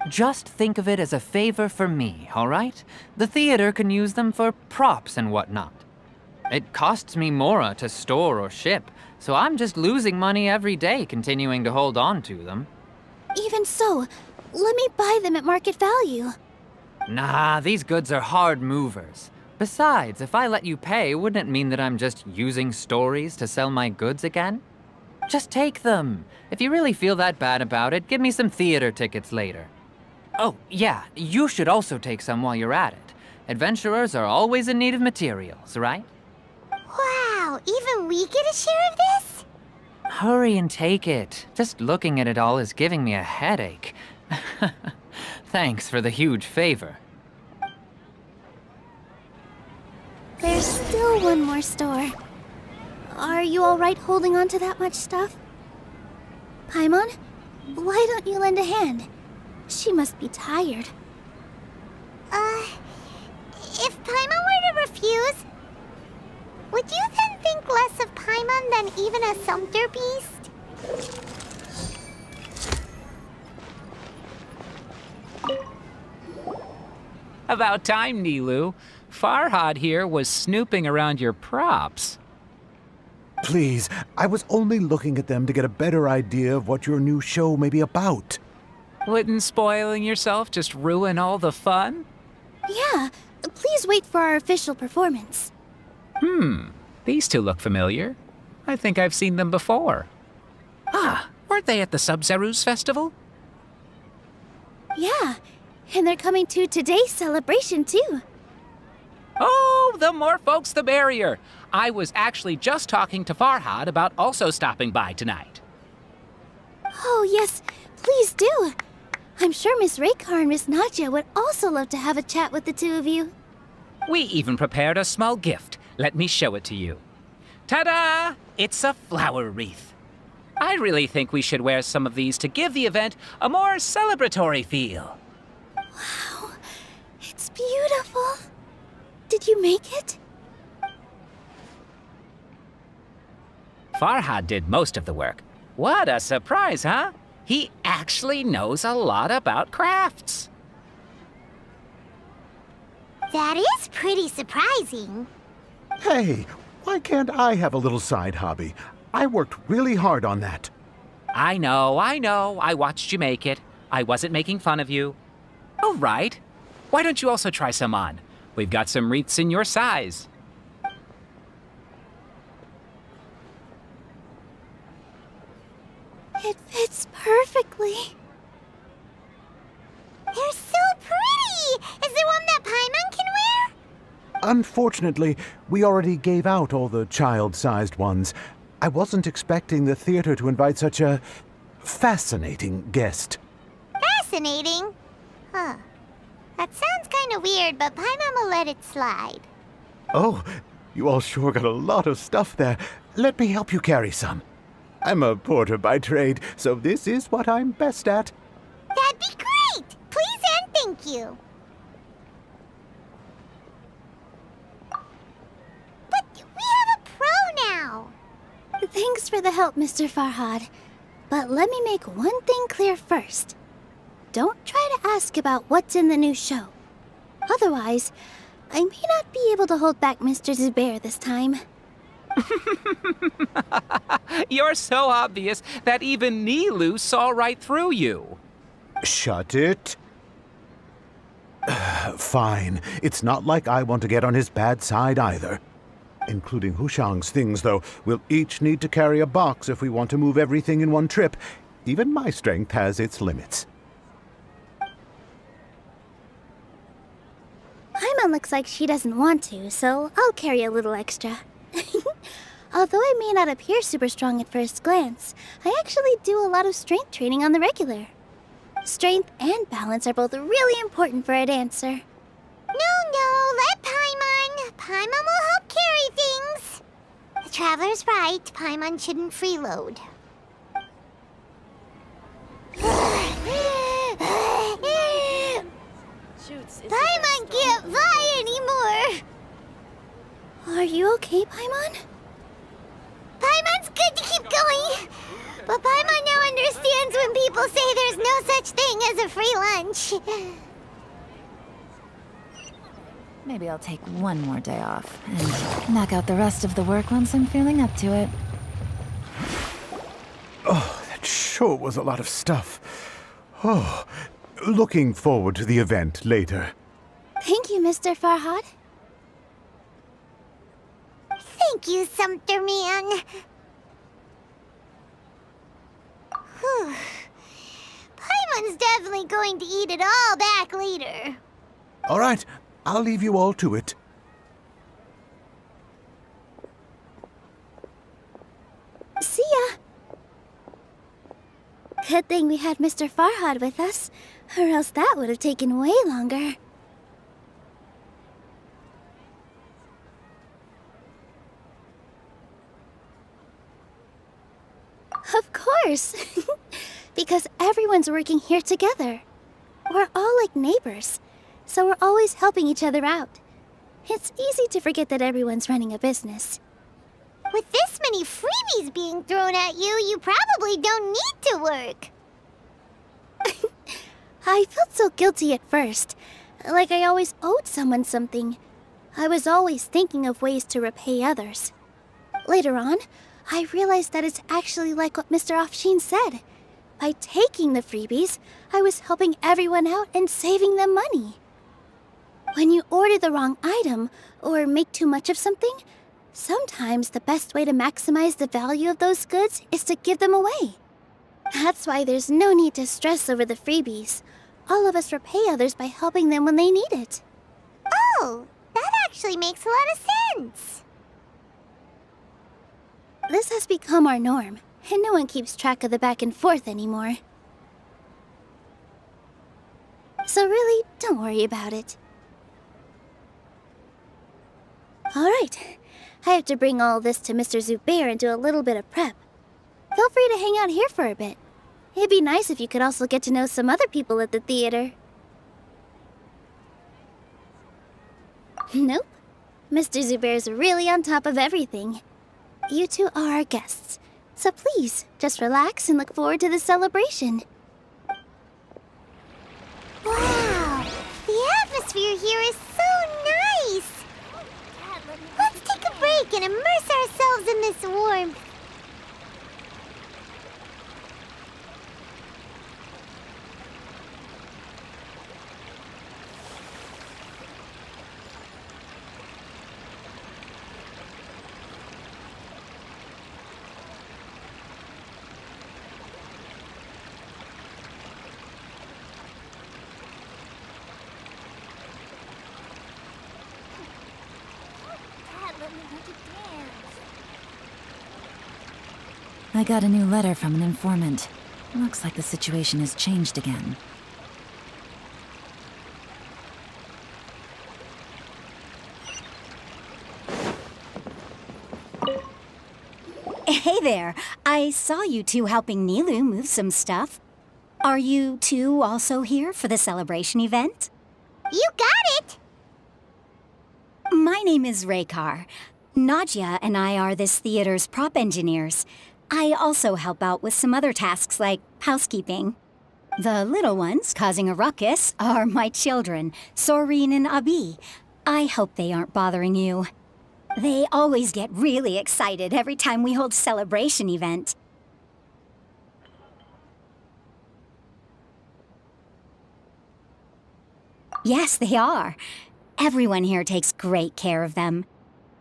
Just think of it as a favor for me, all right? The theater can use them for props and whatnot. It costs me Mora to store or ship, so I'm just losing money every day continuing to hold on to them. Even so, let me buy them at market value. Nah, these goods are hard movers. Besides, if I let you pay, wouldn't it mean that I'm just using stories to sell my goods again? Just take them. If you really feel that bad about it, give me some theater tickets later. Oh, yeah, you should also take some while you're at it. Adventurers are always in need of materials, right? Wow, even we get a share of this? Hurry and take it. Just looking at it all is giving me a headache. Thanks for the huge favor. There's still one more store. Are you alright holding on to that much stuff? Paimon, why don't you lend a hand? She must be tired. If Paimon were to refuse, would you then think less of Paimon than even a Sumpter beast? About time, Nilu. Farhad here was snooping around your props. Please, I was only looking at them to get a better idea of what your new show may be about. Wouldn't spoiling yourself just ruin all the fun? Yeah, please wait for our official performance. These two look familiar. I think I've seen them before. Ah, weren't they at the Sub-Zerus festival? Yeah, and they're coming to today's celebration too. Oh, the more folks the merrier. I was actually just talking to Farhad about also stopping by tonight. Oh yes, please do. I'm sure Miss Raykar and Miss Nadja would also love to have a chat with the two of you. We even prepared a small gift. Let me show it to you. Ta-da! It's a flower wreath. I really think we should wear some of these to give the event a more celebratory feel. Wow, it's beautiful. Did you make it? Farhad did most of the work. What a surprise, huh? He actually knows a lot about crafts. That is pretty surprising. Hey, why can't I have a little side hobby? I worked really hard on that. I know. I watched you make it. I wasn't making fun of you. All right. Why don't you also try some on? We've got some wreaths in your size. It fits perfectly. They're so pretty! Is there one that Paimon can wear? Unfortunately, we already gave out all the child-sized ones. I wasn't expecting the theater to invite such a fascinating guest. Fascinating? Huh. That sounds kind of weird, but Paimon will let it slide. Oh, you all sure got a lot of stuff there. Let me help you carry some. I'm a porter by trade, so this is what I'm best at. That'd be great! Please and thank you. But we have a pro now. Thanks for the help, Mr. Farhad. But let me make one thing clear first. Don't try to ask about what's in the new show. Otherwise, I may not be able to hold back Mr. Zubair this time. You're so obvious that even Nilu saw right through you. Shut it. Fine. It's not like I want to get on his bad side either. Including Hushang's things, though. We'll each need to carry a box if we want to move everything in one trip. Even my strength has its limits. Paimon looks like she doesn't want to, so I'll carry a little extra. Although I may not appear super strong at first glance, I actually do a lot of strength training on the regular. Strength and balance are both really important for a dancer. No, let Paimon. Paimon will help carry things. The Traveler's right. Paimon shouldn't freeload. Paimon can't fly anymore. Are you okay, Paimon? Paimon's good to keep going. But Paimon now understands when people say there's no such thing as a free lunch. Maybe I'll take one more day off and knock out the rest of the work once I'm feeling up to it. Oh, that sure was a lot of stuff. Oh, looking forward to the event later. Thank you, Mr. Farhad. Thank you, Sumpter Man. Whew. Paimon's definitely going to eat it all back later. All right, I'll leave you all to it. See ya. Good thing we had Mr. Farhad with us, or else that would have taken way longer. Of course! Because everyone's working here together. We're all like neighbors, so we're always helping each other out. It's easy to forget that everyone's running a business. With this many freebies being thrown at you, you probably don't need to work. I felt so guilty at first, like I always owed someone something. I was always thinking of ways to repay others. Later on, I realized that it's actually like what Mr. Afshin said. By taking the freebies, I was helping everyone out and saving them money. When you order the wrong item, or make too much of something, sometimes the best way to maximize the value of those goods is to give them away. That's why there's no need to stress over the freebies. All of us repay others by helping them when they need it. Oh, that actually makes a lot of sense. This has become our norm, and no one keeps track of the back and forth anymore. So really, don't worry about it. Alright, I have to bring all this to Mr. Zubair and do a little bit of prep. Feel free to hang out here for a bit. It'd be nice if you could also get to know some other people at the theater. Nope. Mr. Zubair's really on top of everything. You two are our guests, so please, just relax and look forward to the celebration. Wow, the atmosphere here is so nice. Let's take a break and immerse ourselves in this warmth. I got a new letter from an informant. Looks like the situation has changed again. Hey there. I saw you two helping Nilu move some stuff. Are you two also here for the celebration event? You got it! My name is Raykar. Nadia and I are this theater's prop engineers. I also help out with some other tasks like housekeeping. The little ones causing a ruckus are my children, Soreen and Abi. I hope they aren't bothering you. They always get really excited every time we hold a celebration event. Yes, they are. Everyone here takes great care of them.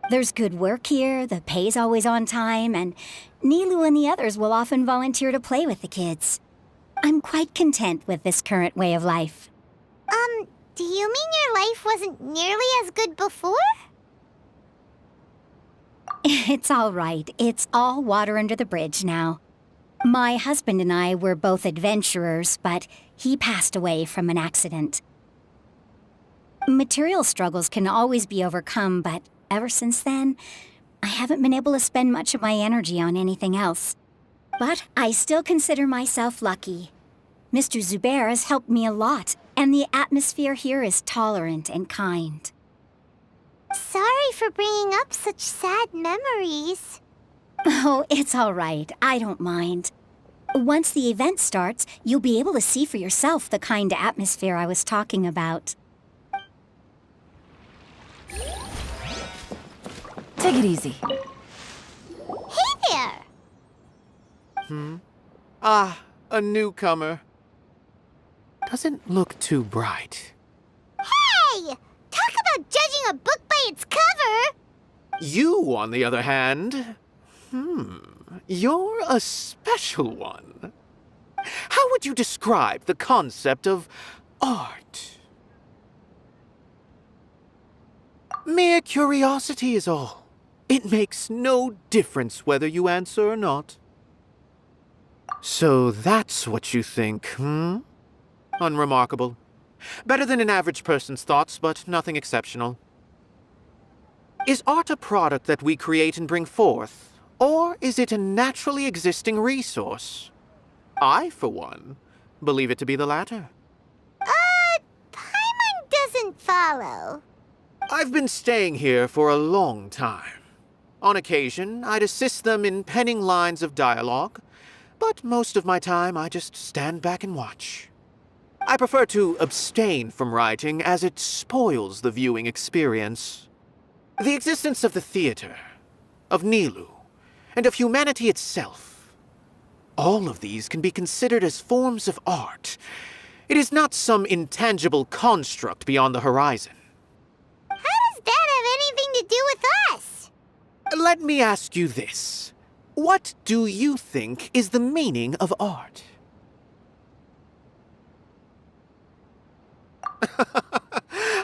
There's good work here, the pay's always on time, and Nilu and the others will often volunteer to play with the kids. I'm quite content with this current way of life. Do you mean your life wasn't nearly as good before? It's all right. It's all water under the bridge now. My husband and I were both adventurers, but he passed away from an accident. Material struggles can always be overcome, but ever since then, I haven't been able to spend much of my energy on anything else. But I still consider myself lucky. Mr. Zubair has helped me a lot, and the atmosphere here is tolerant and kind. Sorry for bringing up such sad memories. Oh, it's all right. I don't mind. Once the event starts, you'll be able to see for yourself the kind of atmosphere I was talking about. Take it easy. Hey there! Ah, a newcomer. Doesn't look too bright. Hey! Talk about judging a book by its cover! You, on the other hand, you're a special one. How would you describe the concept of art? Mere curiosity is all. It makes no difference whether you answer or not. So that's what you think, Unremarkable. Better than an average person's thoughts, but nothing exceptional. Is art a product that we create and bring forth, or is it a naturally existing resource? I, for one, believe it to be the latter. Paimon doesn't follow. I've been staying here for a long time. On occasion, I'd assist them in penning lines of dialogue, but most of my time I just stand back and watch. I prefer to abstain from writing as it spoils the viewing experience. The existence of the theater, of Nilu, and of humanity itself, all of these can be considered as forms of art. It is not some intangible construct beyond the horizon. How does that have anything to do with us? Let me ask you this. What do you think is the meaning of art?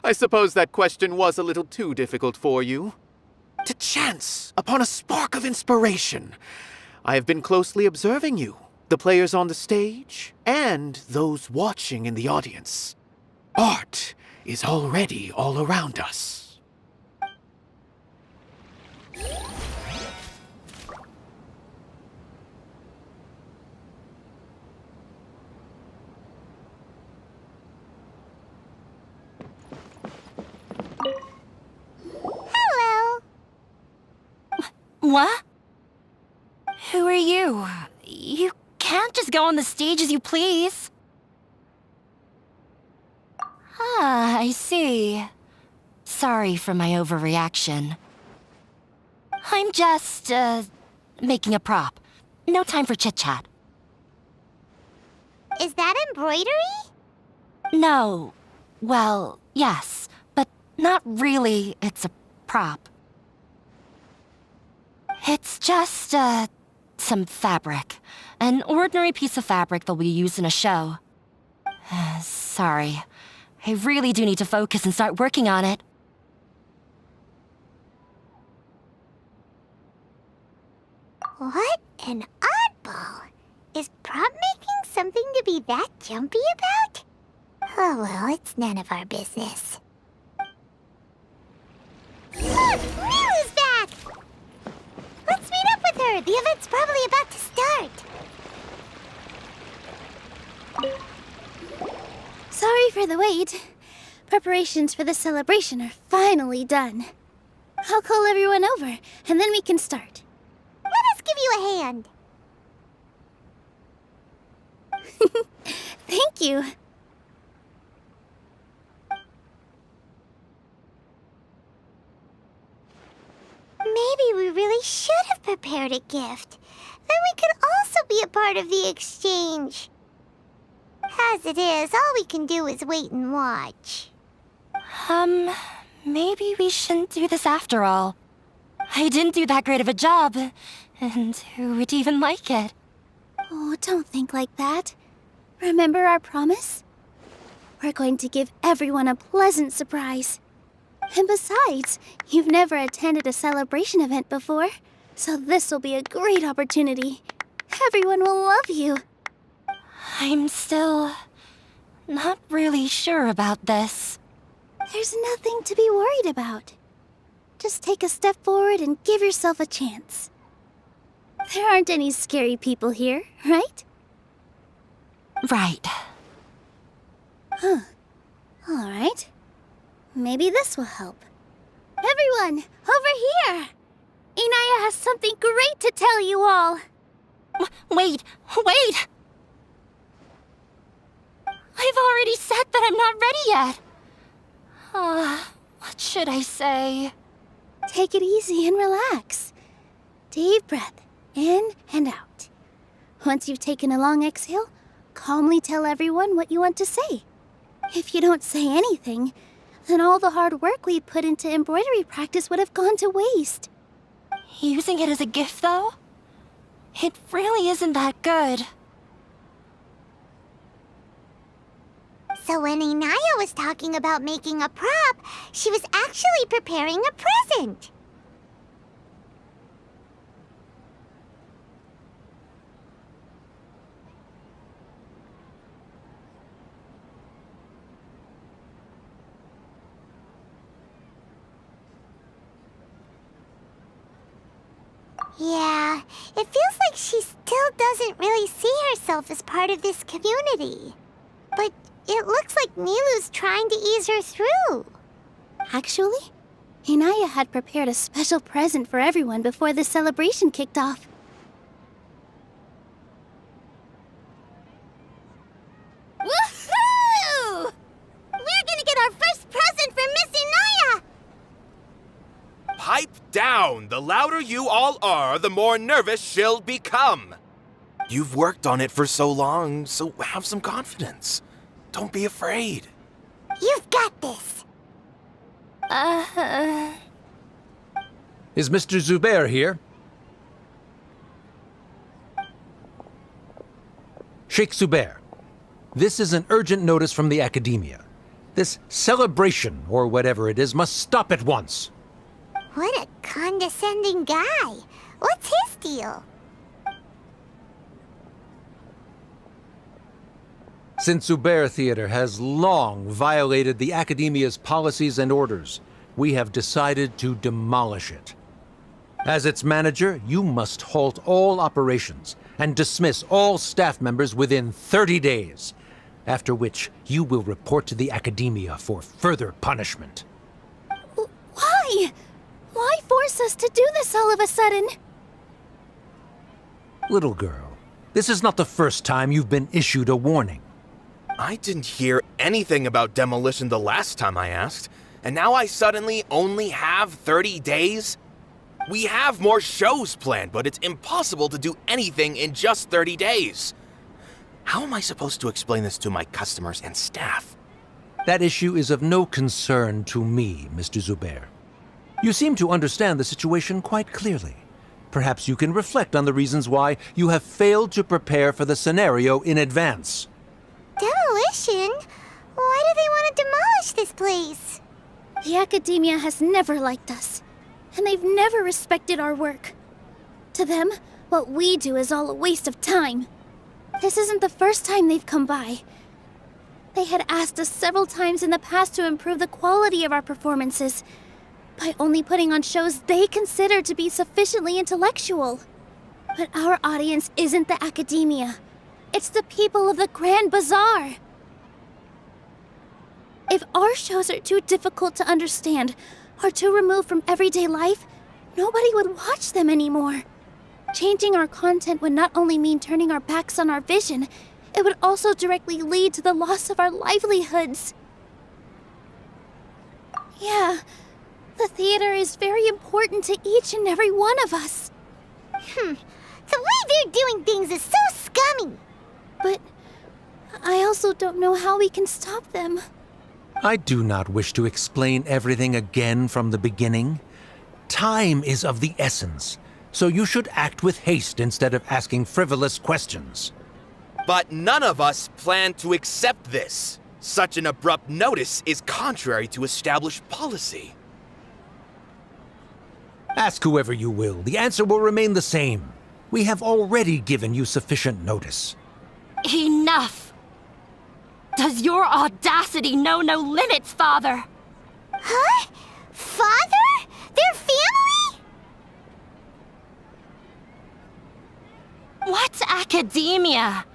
I suppose that question was a little too difficult for you. To chance upon a spark of inspiration, I have been closely observing you, the players on the stage, and those watching in the audience. Art is already all around us. Hello. What? Who are you? You can't just go on the stage as you please. Ah, I see. Sorry for my overreaction. I'm just, making a prop. No time for chit-chat. Is that embroidery? No. Well, yes, but not really. It's a prop. It's just, some fabric. An ordinary piece of fabric that we use in a show. Sorry. I really do need to focus and start working on it. What an oddball. Is prop making something to be that jumpy about? Oh well, it's none of our business. Look! Nilu's back! Let's meet up with her! The event's probably Sorry for the wait. Preparations for the celebration are finally done. I'll call everyone over, and then we can start. Let us give you a hand. Thank you. Maybe we really should have prepared a gift. Then we could also be a part of the exchange. As it is, all we can do is wait and watch. Maybe we shouldn't do this after all. I didn't do that great of a job, and who would even like it? Oh, don't think like that. Remember our promise? We're going to give everyone a pleasant surprise. And besides, you've never attended a celebration event before, so this will be a great opportunity. Everyone will love you. I'm still not really sure about this. There's nothing to be worried about. Just take a step forward and give yourself a chance. There aren't any scary people here, right? Right. Huh. All right. Maybe this will help. Everyone, over here! Inaya has something great to tell you all. Wait! I've already said that I'm not ready yet. What should I say? Take it easy and relax. Deep breath, in and out. Once you've taken a long exhale, calmly tell everyone what you want to say. If you don't say anything, then all the hard work we put into embroidery practice would have gone to waste. Using it as a gift, though? It really isn't that good. So when Inaya was talking about making a prop, she was actually preparing a present. Yeah, it feels like she still doesn't really see herself as part of this community. But it looks like Nilu's trying to ease her through. Actually, Inaya had prepared a special present for everyone before the celebration kicked off. Woohoo! We're gonna get our first present for Miss Inaya! Pipe down! The louder you all are, the more nervous she'll become. You've worked on it for so long, so have some confidence. Don't be afraid. You've got this. Is Mr. Zubair here? Sheikh Zubair, this is an urgent notice from the Academia. This celebration, or whatever it is, must stop at once. What a condescending guy. What's his deal? Since Zubair Theater has long violated the Academia's policies and orders, we have decided to demolish it. As its manager, you must halt all operations and dismiss all staff members within 30 days, after which you will report to the Academia for further punishment. Why? Why force us to do this all of a sudden? Little girl, this is not the first time you've been issued a warning. I didn't hear anything about demolition the last time I asked, and now I suddenly only have 30 days? We have more shows planned, but it's impossible to do anything in just 30 days. How am I supposed to explain this to my customers and staff? That issue is of no concern to me, Mr. Zubair. You seem to understand the situation quite clearly. Perhaps you can reflect on the reasons why you have failed to prepare for the scenario in advance. Demolition? Why do they want to demolish this place? The Academia has never liked us, and they've never respected our work. To them, what we do is all a waste of time. This isn't the first time they've come by. They had asked us several times in the past to improve the quality of our performances by only putting on shows they consider to be sufficiently intellectual. But our audience isn't the Academia. It's the people of the Grand Bazaar. If our shows are too difficult to understand or too removed from everyday life, nobody would watch them anymore. Changing our content would not only mean turning our backs on our vision, it would also directly lead to the loss of our livelihoods. Yeah, the theater is very important to each and every one of us. The way they're doing things is so scummy. But I also don't know how we can stop them. I do not wish to explain everything again from the beginning. Time is of the essence, so you should act with haste instead of asking frivolous questions. But none of us plan to accept this. Such an abrupt notice is contrary to established policy. Ask whoever you will, the answer will remain the same. We have already given you sufficient notice. Enough! Does your audacity know no limits, Father? Huh? Father? Their family? What academia?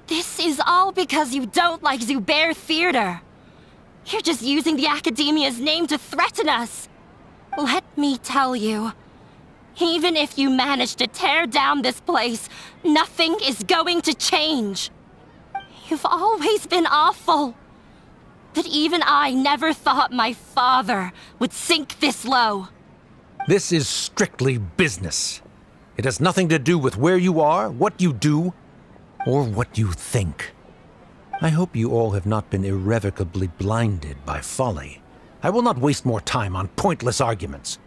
This is all because you don't like Zubair Theater. You're just using the academia's name to threaten us. Let me tell you, even if you manage to tear down this place, nothing is going to change. You've always been awful. But even I never thought my father would sink this low. This is strictly business. It has nothing to do with where you are, what you do, or what you think. I hope you all have not been irrevocably blinded by folly. I will not waste more time on pointless arguments.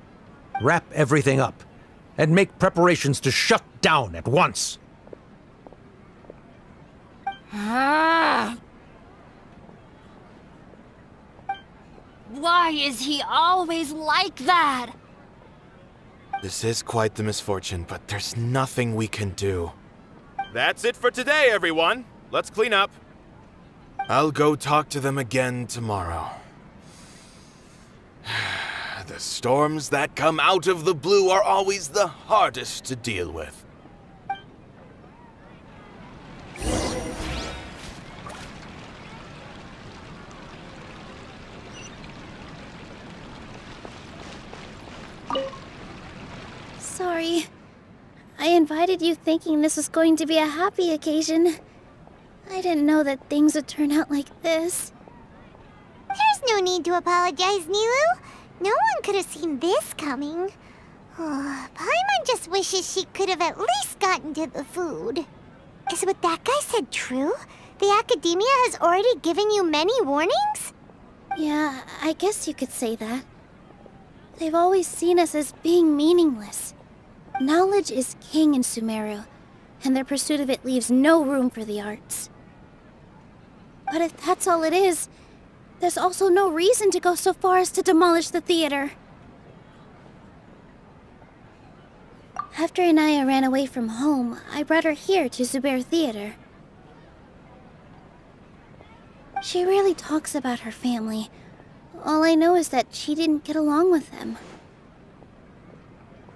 Wrap everything up, and make preparations to shut down at once. Why is he always like that? This is quite the misfortune, but there's nothing we can do. That's it for today, everyone. Let's clean up. I'll go talk to them again tomorrow. The storms that come out of the blue are always the hardest to deal with. Sorry. I invited you thinking this was going to be a happy occasion. I didn't know that things would turn out like this. There's no need to apologize, Nilu. No one could have seen this coming. Oh, Paimon just wishes she could have at least gotten to the food. Is what that guy said true? The Academia has already given you many warnings? Yeah, I guess you could say that. They've always seen us as being meaningless. Knowledge is king in Sumeru, and their pursuit of it leaves no room for the arts. But if that's all it is, there's also no reason to go so far as to demolish the theater. After Anaya ran away from home, I brought her here to Zubair Theater. She rarely talks about her family. All I know is that she didn't get along with them.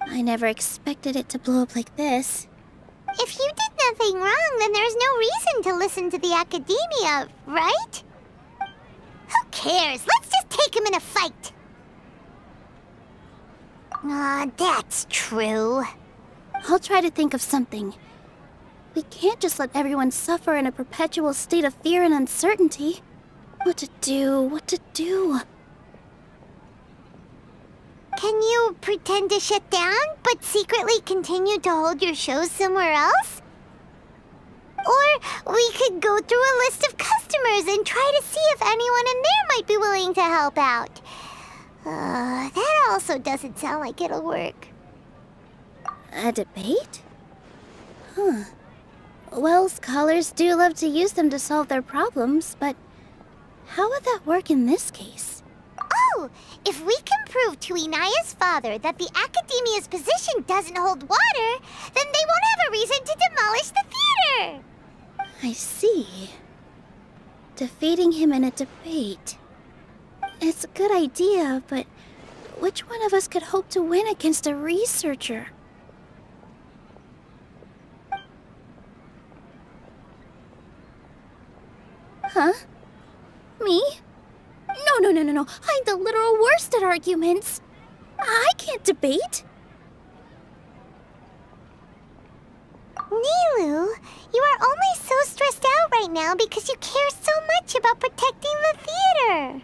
I never expected it to blow up like this. If you did nothing wrong, then there's no reason to listen to the Academia, right? Who cares? Let's just take him in a fight. That's true. I'll try to think of something. We can't just let everyone suffer in a perpetual state of fear and uncertainty. What to do? Can you pretend to shut down, but secretly continue to hold your shows somewhere else? Or we could go through a list of customers and try to see if anyone in there might be willing to help out. That also doesn't sound like it'll work. A debate? Huh. Well, scholars do love to use them to solve their problems, but how would that work in this case? Oh, if we can prove to Inaya's father that the Academia's position doesn't hold water, then they won't have a reason to demolish the theater! I see. Defeating him in a debate. It's a good idea, but which one of us could hope to win against a researcher? Huh? Me? No. I'm the literal worst at arguments. I can't debate. Nilu, you are only so stressed out right now because you care so much about protecting the theater.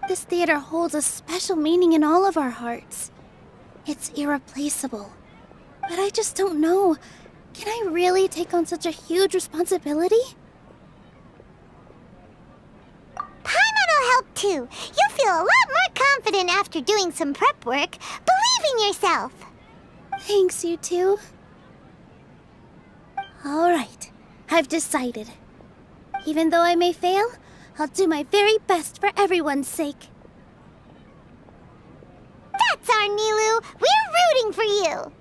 This theater holds a special meaning in all of our hearts. It's irreplaceable. But I just don't know. Can I really take on such a huge responsibility? Paimon will help too. You'll feel a lot more confident after doing some prep work. Believe in yourself. Thanks, you two. All right, I've decided. Even though I may fail, I'll do my very best for everyone's sake. That's our Nilu. We're rooting for you.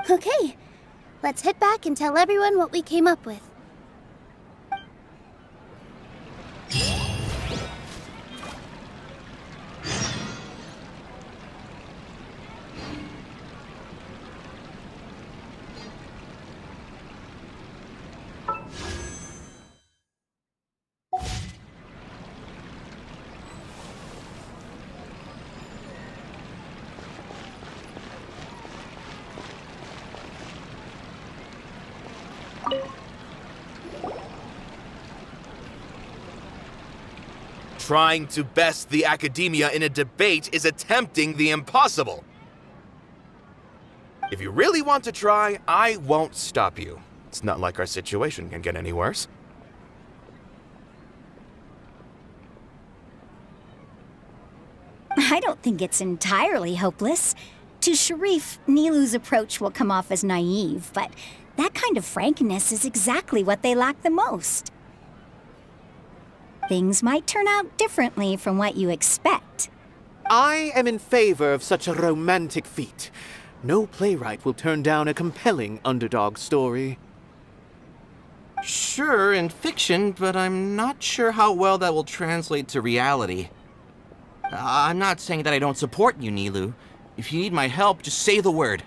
Okay, let's head back and tell everyone what we came up with. Trying to best the academia in a debate is attempting the impossible. If you really want to try, I won't stop you. It's not like our situation can get any worse. I don't think it's entirely hopeless. To Sharif, Nilu's approach will come off as naive, but that kind of frankness is exactly what they lack the most. Things might turn out differently from what you expect. I am in favor of such a romantic feat. No playwright will turn down a compelling underdog story. Sure, in fiction, but I'm not sure how well that will translate to reality. I'm not saying that I don't support you, Nilu. If you need my help, just say the word.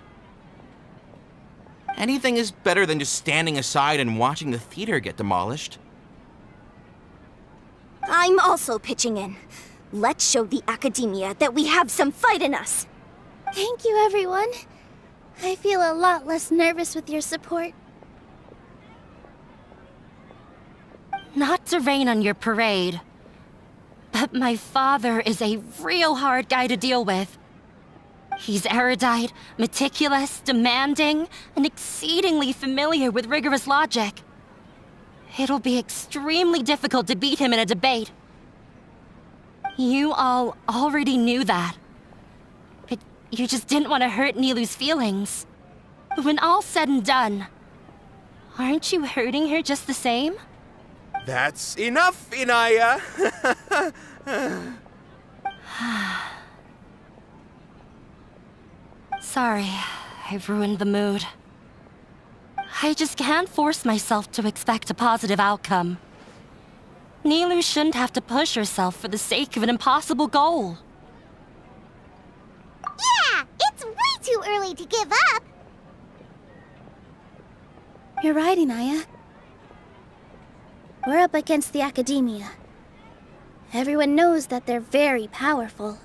Anything is better than just standing aside and watching the theater get demolished. I'm also pitching in. Let's show the academia that we have some fight in us. Thank you, everyone. I feel a lot less nervous with your support. Not to rain on your parade, but my father is a real hard guy to deal with. He's erudite, meticulous, demanding, and exceedingly familiar with rigorous logic. It'll be extremely difficult to beat him in a debate. You all already knew that. But you just didn't want to hurt Nilu's feelings. But when all's said and done, aren't you hurting her just the same? That's enough, Inaya! Sorry, I've ruined the mood. I just can't force myself to expect a positive outcome. Nilu shouldn't have to push herself for the sake of an impossible goal. Yeah, it's way too early to give up. You're right, Inaya. We're up against the academia. Everyone knows that they're very powerful.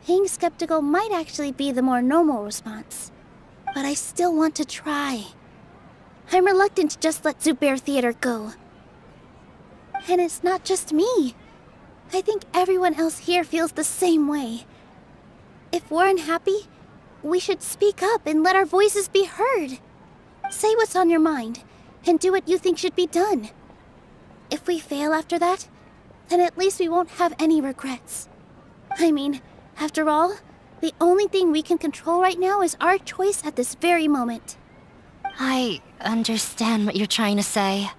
Being skeptical might actually be the more normal response. But I still want to try. I'm reluctant to just let Zubair Theater go. And it's not just me. I think everyone else here feels the same way. If we're unhappy, we should speak up and let our voices be heard. Say what's on your mind, and do what you think should be done. If we fail after that, then at least we won't have any regrets. I mean, after all, the only thing we can control right now is our choice at this very moment. I understand what you're trying to say.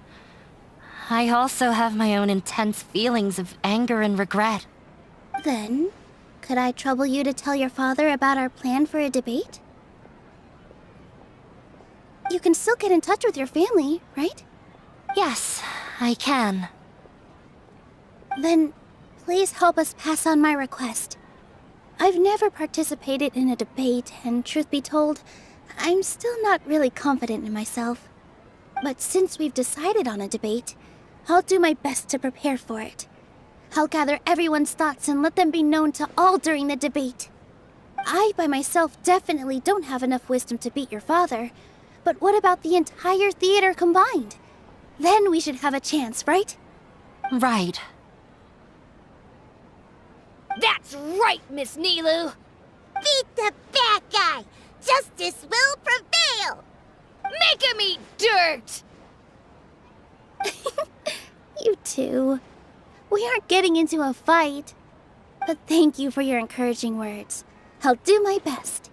I also have my own intense feelings of anger and regret. Then, could I trouble you to tell your father about our plan for a debate? You can still get in touch with your family, right? Yes, I can. Then, please help us pass on my request. I've never participated in a debate, and truth be told, I'm still not really confident in myself. But since we've decided on a debate, I'll do my best to prepare for it. I'll gather everyone's thoughts and let them be known to all during the debate. I, by myself, definitely don't have enough wisdom to beat your father. But what about the entire theater combined? Then we should have a chance, right? Right. That's right, Miss Nilu! Beat the bad guy! Justice will prevail! Make him eat dirt! You two. We aren't getting into a fight. But thank you for your encouraging words. I'll do my best.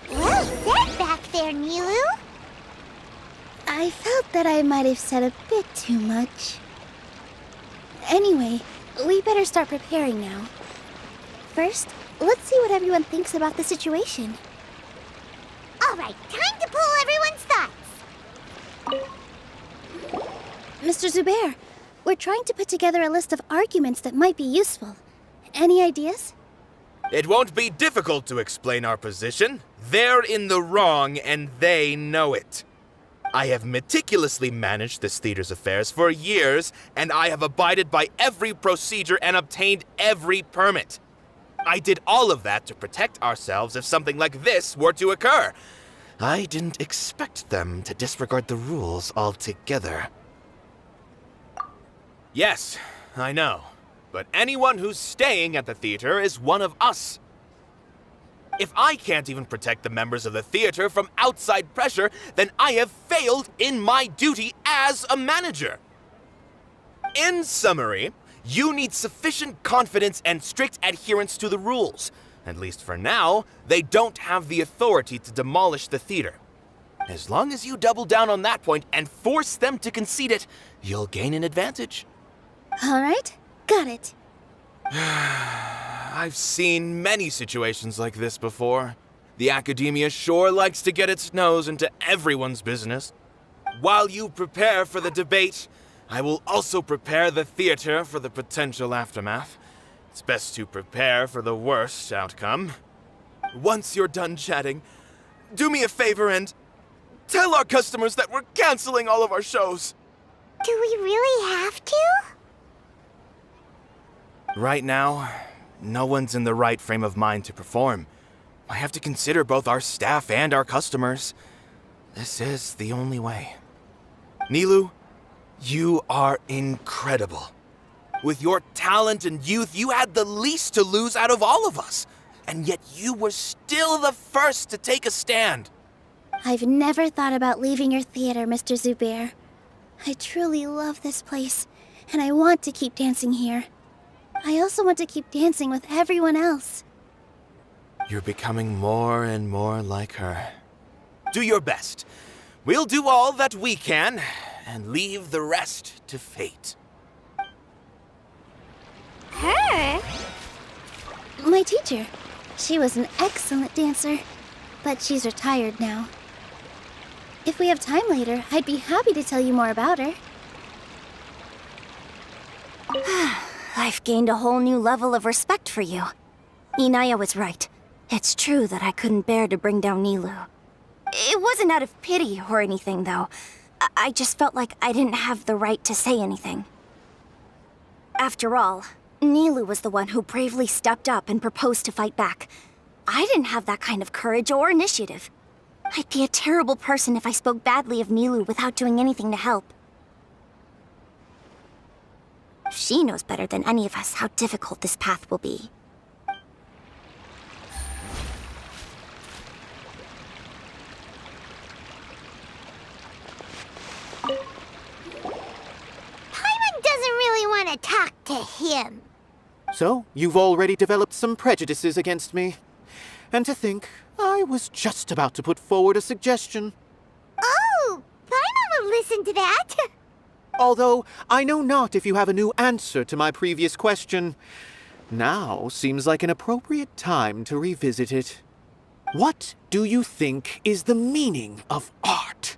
Well said back there, Nilu! I felt that I might have said a bit too much. Anyway, we better start preparing now. First, let's see what everyone thinks about the situation. Alright, time to pull everyone's thoughts. Mr. Zubair, we're trying to put together a list of arguments that might be useful. Any ideas? It won't be difficult to explain our position. They're in the wrong, and they know it. I have meticulously managed this theater's affairs for years, and I have abided by every procedure and obtained every permit. I did all of that to protect ourselves if something like this were to occur. I didn't expect them to disregard the rules altogether. Yes, I know. But anyone who's staying at the theater is one of us. If I can't even protect the members of the theater from outside pressure, then I have failed in my duty as a manager. In summary, you need sufficient confidence and strict adherence to the rules. At least for now, they don't have the authority to demolish the theater. As long as you double down on that point and force them to concede it, you'll gain an advantage. All right, got it. I've seen many situations like this before. The academia sure likes to get its nose into everyone's business. While you prepare for the debate, I will also prepare the theater for the potential aftermath. It's best to prepare for the worst outcome. Once you're done chatting, do me a favor and tell our customers that we're canceling all of our shows. Do we really have to? Right now, no one's in the right frame of mind to perform. I have to consider both our staff and our customers. This is the only way. Nilu, you are incredible. With your talent and youth, you had the least to lose out of all of us. And yet you were still the first to take a stand. I've never thought about leaving your theater, Mr. Zubair. I truly love this place, and I want to keep dancing here. I also want to keep dancing with everyone else. You're becoming more and more like her. Do your best. We'll do all that we can, and leave the rest to fate. Her? My teacher. She was an excellent dancer, but she's retired now. If we have time later, I'd be happy to tell you more about her. I've gained a whole new level of respect for you. Inaya was right. It's true that I couldn't bear to bring down Nilu. It wasn't out of pity or anything, though. I just felt like I didn't have the right to say anything. After all, Nilu was the one who bravely stepped up and proposed to fight back. I didn't have that kind of courage or initiative. I'd be a terrible person if I spoke badly of Nilu without doing anything to help. She knows better than any of us how difficult this path will be. Paimon doesn't really want to talk to him. So, you've already developed some prejudices against me. And to think, I was just about to put forward a suggestion. Oh, Paimon will listen to that. Although, I know not if you have a new answer to my previous question. Now seems like an appropriate time to revisit it. What do you think is the meaning of art?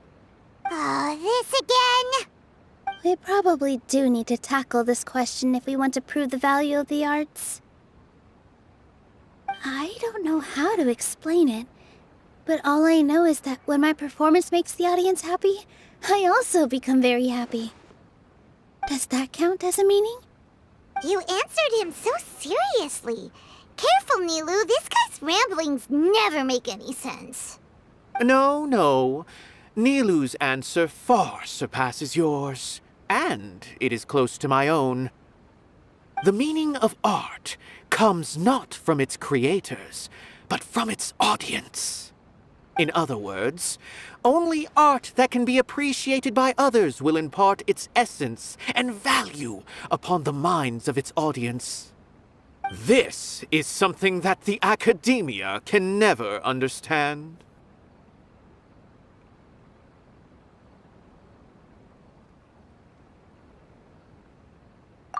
Oh, this again? We probably do need to tackle this question if we want to prove the value of the arts. I don't know how to explain it. But all I know is that when my performance makes the audience happy, I also become very happy. Does that count as a meaning? You answered him so seriously. Careful, Nilu, this guy's ramblings never make any sense. No. Nilu's answer far surpasses yours, and it is close to my own. The meaning of art comes not from its creators, but from its audience. In other words, only art that can be appreciated by others will impart its essence and value upon the minds of its audience. This is something that the academia can never understand.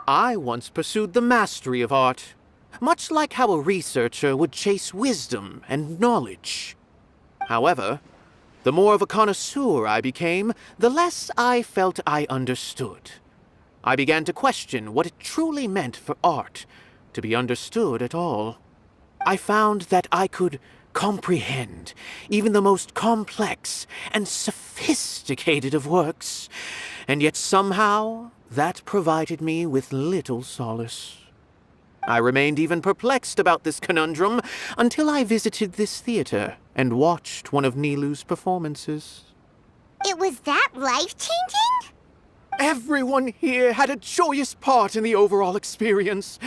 I once pursued the mastery of art, much like how a researcher would chase wisdom and knowledge. However, the more of a connoisseur I became, the less I felt I understood. I began to question what it truly meant for art to be understood at all. I found that I could comprehend even the most complex and sophisticated of works, and yet somehow that provided me with little solace. I remained even perplexed about this conundrum until I visited this theater and watched one of Nilu's performances. It was that life-changing? Everyone here had a joyous part in the overall experience.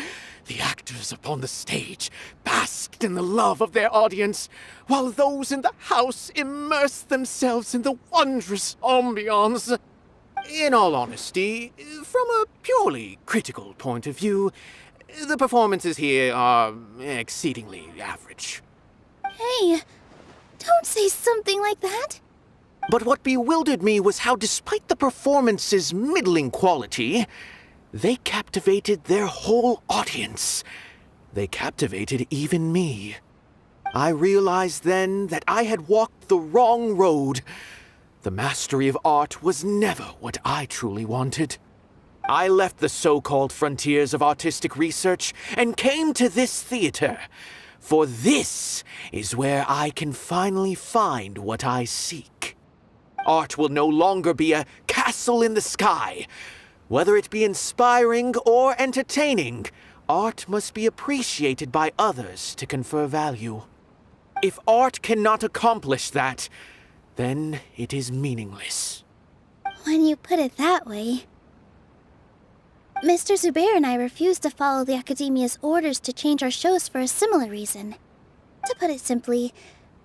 The actors upon the stage basked in the love of their audience, while those in the house immersed themselves in the wondrous ambiance. In all honesty, from a purely critical point of view, the performances here are exceedingly average. Hey, don't say something like that. But what bewildered me was how, despite the performance's middling quality, they captivated their whole audience. They captivated even me. I realized then that I had walked the wrong road. The mastery of art was never what I truly wanted. I left the so-called frontiers of artistic research and came to this theater, for this is where I can finally find what I seek. Art will no longer be a castle in the sky. Whether it be inspiring or entertaining, art must be appreciated by others to confer value. If art cannot accomplish that, then it is meaningless. When you put it that way... Mr. Zubair and I refused to follow the Academia's orders to change our shows for a similar reason. To put it simply,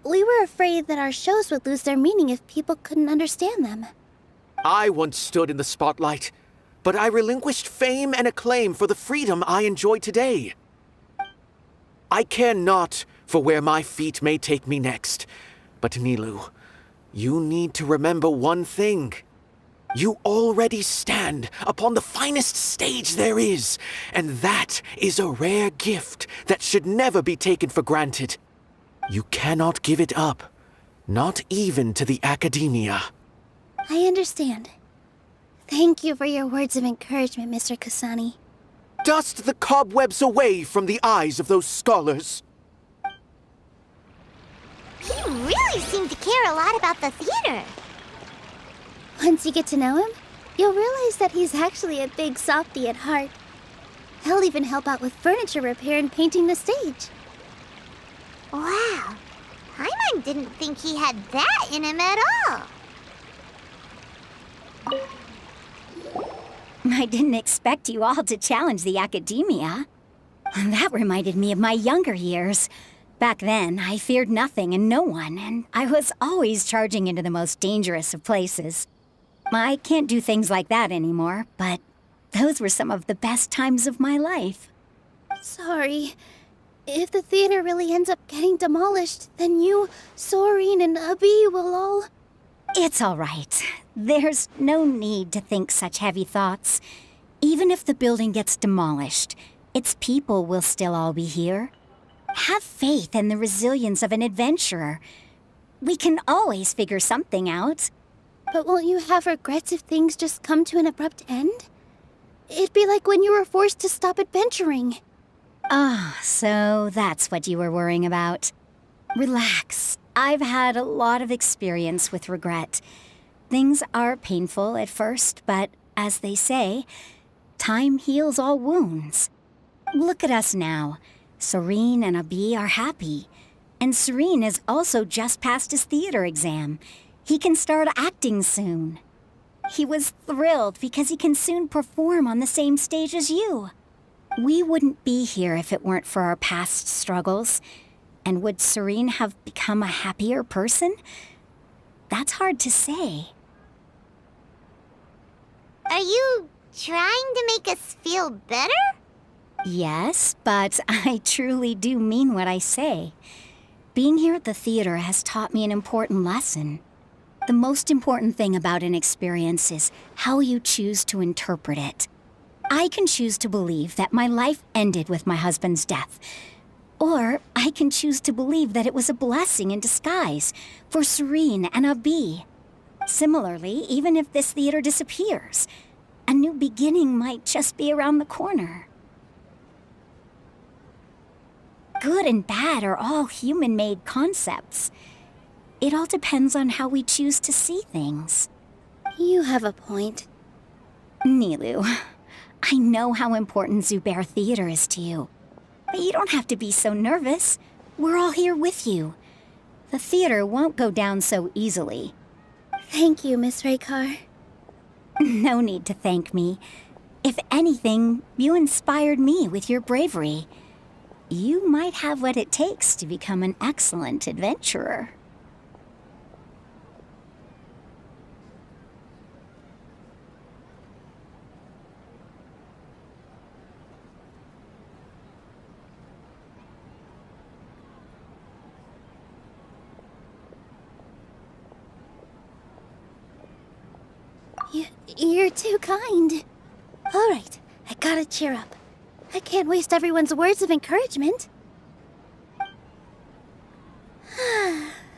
we were afraid that our shows would lose their meaning if people couldn't understand them. I once stood in the spotlight, but I relinquished fame and acclaim for the freedom I enjoy today. I care not for where my feet may take me next, but Nilu, you need to remember one thing. You already stand upon the finest stage there is, and that is a rare gift that should never be taken for granted. You cannot give it up, not even to the Academia. I understand. Thank you for your words of encouragement, Mr. Kasani. Dust the cobwebs away from the eyes of those scholars. He really seemed to care a lot about the theater. Once you get to know him, you'll realize that he's actually a big softie at heart. He'll even help out with furniture repair and painting the stage. Wow. Paimon didn't think he had that in him at all. I didn't expect you all to challenge the Academia. That reminded me of my younger years. Back then, I feared nothing and no one, and I was always charging into the most dangerous of places. I can't do things like that anymore, but those were some of the best times of my life. Sorry. If the theater really ends up getting demolished, then you, Soren, and Abi will all... It's all right. There's no need to think such heavy thoughts. Even if the building gets demolished, its people will still all be here. Have faith in the resilience of an adventurer. We can always figure something out. But won't you have regrets if things just come to an abrupt end? It'd be like when you were forced to stop adventuring. Ah, so that's what you were worrying about. Relax. I've had a lot of experience with regret. Things are painful at first, but as they say, time heals all wounds. Look at us now. Serene and Abi are happy. And Serene has also just passed his theater exam. He can start acting soon. He was thrilled because he can soon perform on the same stage as you. We wouldn't be here if it weren't for our past struggles. And would Serene have become a happier person? That's hard to say. Are you trying to make us feel better? Yes, but I truly do mean what I say. Being here at the theater has taught me an important lesson. The most important thing about an experience is how you choose to interpret it. I can choose to believe that my life ended with my husband's death. Or I can choose to believe that it was a blessing in disguise for Serene and Abi. Similarly, even if this theater disappears, a new beginning might just be around the corner. Good and bad are all human-made concepts. It all depends on how we choose to see things. You have a point. Nilou, I know how important Zubair Theater is to you. But you don't have to be so nervous. We're all here with you. The theater won't go down so easily. Thank you, Miss Raykar. No need to thank me. If anything, you inspired me with your bravery. You might have what it takes to become an excellent adventurer. You're too kind. All right, I gotta cheer up. I can't waste everyone's words of encouragement.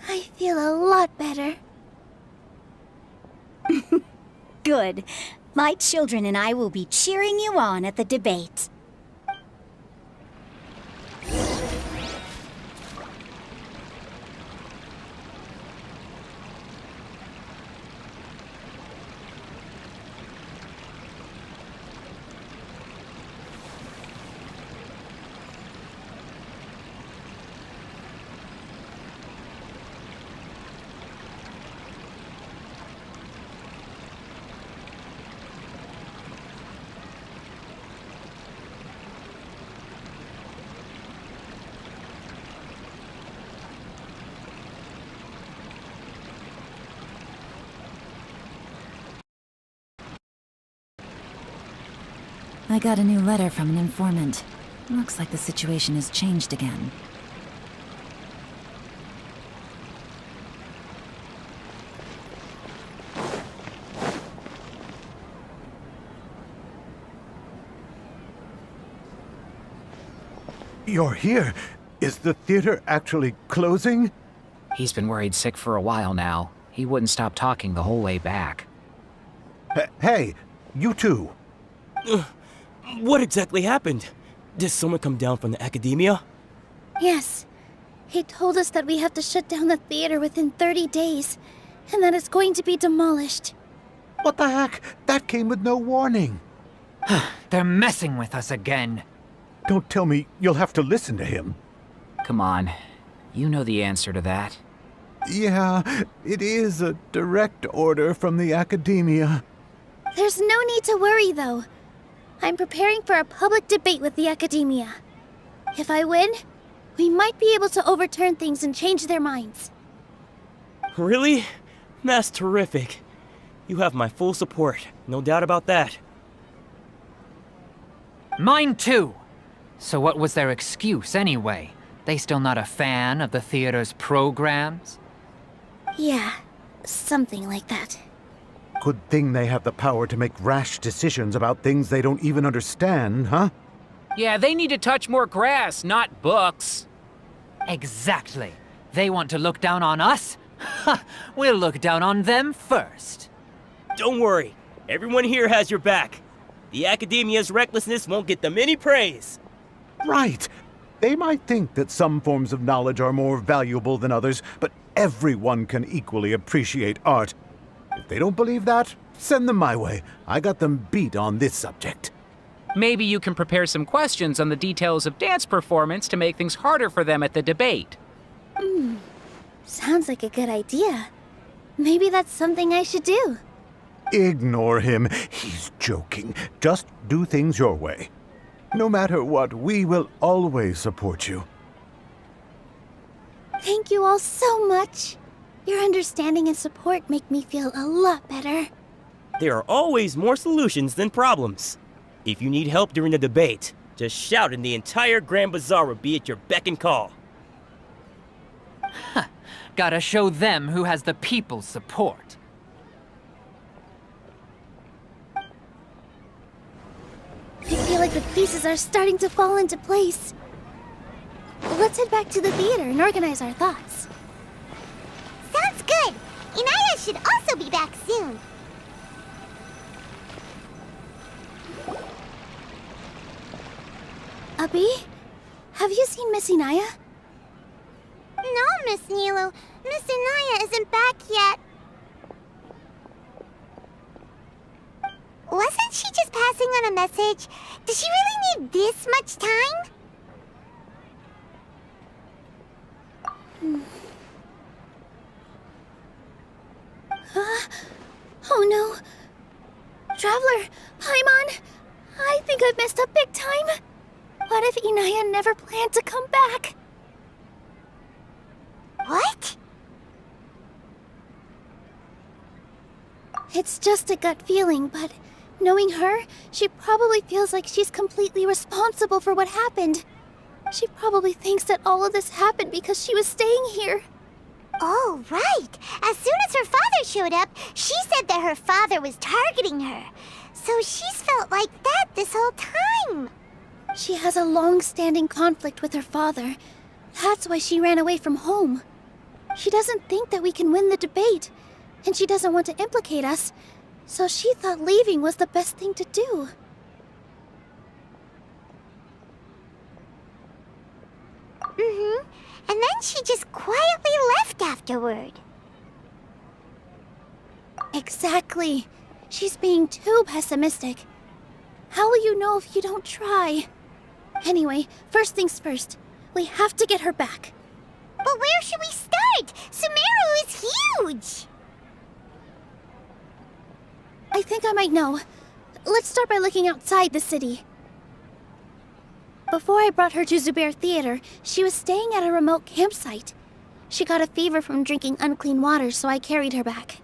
I feel a lot better. Good. My children and I will be cheering you on at the debate. I got a new letter from an informant. Looks like the situation has changed again. You're here. Is the theater actually closing? He's been worried sick for a while now. He wouldn't stop talking the whole way back. Hey, you two. What exactly happened? Did someone come down from the academia? Yes. He told us that we have to shut down the theater within 30 days, and that it's going to be demolished. What the heck? That came with no warning. They're messing with us again. Don't tell me you'll have to listen to him. Come on. You know the answer to that. Yeah, it is a direct order from the academia. There's no need to worry, though. I'm preparing for a public debate with the academia. If I win, we might be able to overturn things and change their minds. Really? That's terrific. You have my full support, no doubt about that. Mine too. So what was their excuse anyway? They still not a fan of the theater's programs? Yeah, something like that. Good thing they have the power to make rash decisions about things they don't even understand, huh? Yeah, they need to touch more grass, not books. Exactly. They want to look down on us? Ha! We'll look down on them first. Don't worry. Everyone here has your back. The academia's recklessness won't get them any praise. Right. They might think that some forms of knowledge are more valuable than others, but everyone can equally appreciate art. If they don't believe that, send them my way. I got them beat on this subject. Maybe you can prepare some questions on the details of dance performance to make things harder for them at the debate. Sounds like a good idea. Maybe that's something I should do. Ignore him. He's joking. Just do things your way. No matter what, we will always support you. Thank you all so much. Your understanding and support make me feel a lot better. There are always more solutions than problems. If you need help during the debate, just shout and the entire Grand Bazaar will be at your beck and call. Gotta show them who has the people's support. I feel like the pieces are starting to fall into place. Let's head back to the theater and organize our thoughts. Sounds good. Inaya should also be back soon. Abi, have you seen Miss Inaya? No, Miss Nilo. Miss Inaya isn't back yet. Wasn't she just passing on a message? Does she really need this much time? Oh no. Traveler, Paimon, I think I've messed up big time. What if Inaya never planned to come back? What? It's just a gut feeling, but knowing her, she probably feels like she's completely responsible for what happened. She probably thinks that all of this happened because she was staying here. Oh, right. As soon as her father showed up, she said that her father was targeting her. So she's felt like that this whole time. She has a long-standing conflict with her father. That's why she ran away from home. She doesn't think that we can win the debate, and she doesn't want to implicate us, so she thought leaving was the best thing to do. And then she just quietly left afterward. Exactly. She's being too pessimistic. How will you know if you don't try? Anyway, first things first. We have to get her back. But where should we start? Sumeru is huge! I think I might know. Let's start by looking outside the city. Before I brought her to Zubair Theater, she was staying at a remote campsite. She got a fever from drinking unclean water, so I carried her back.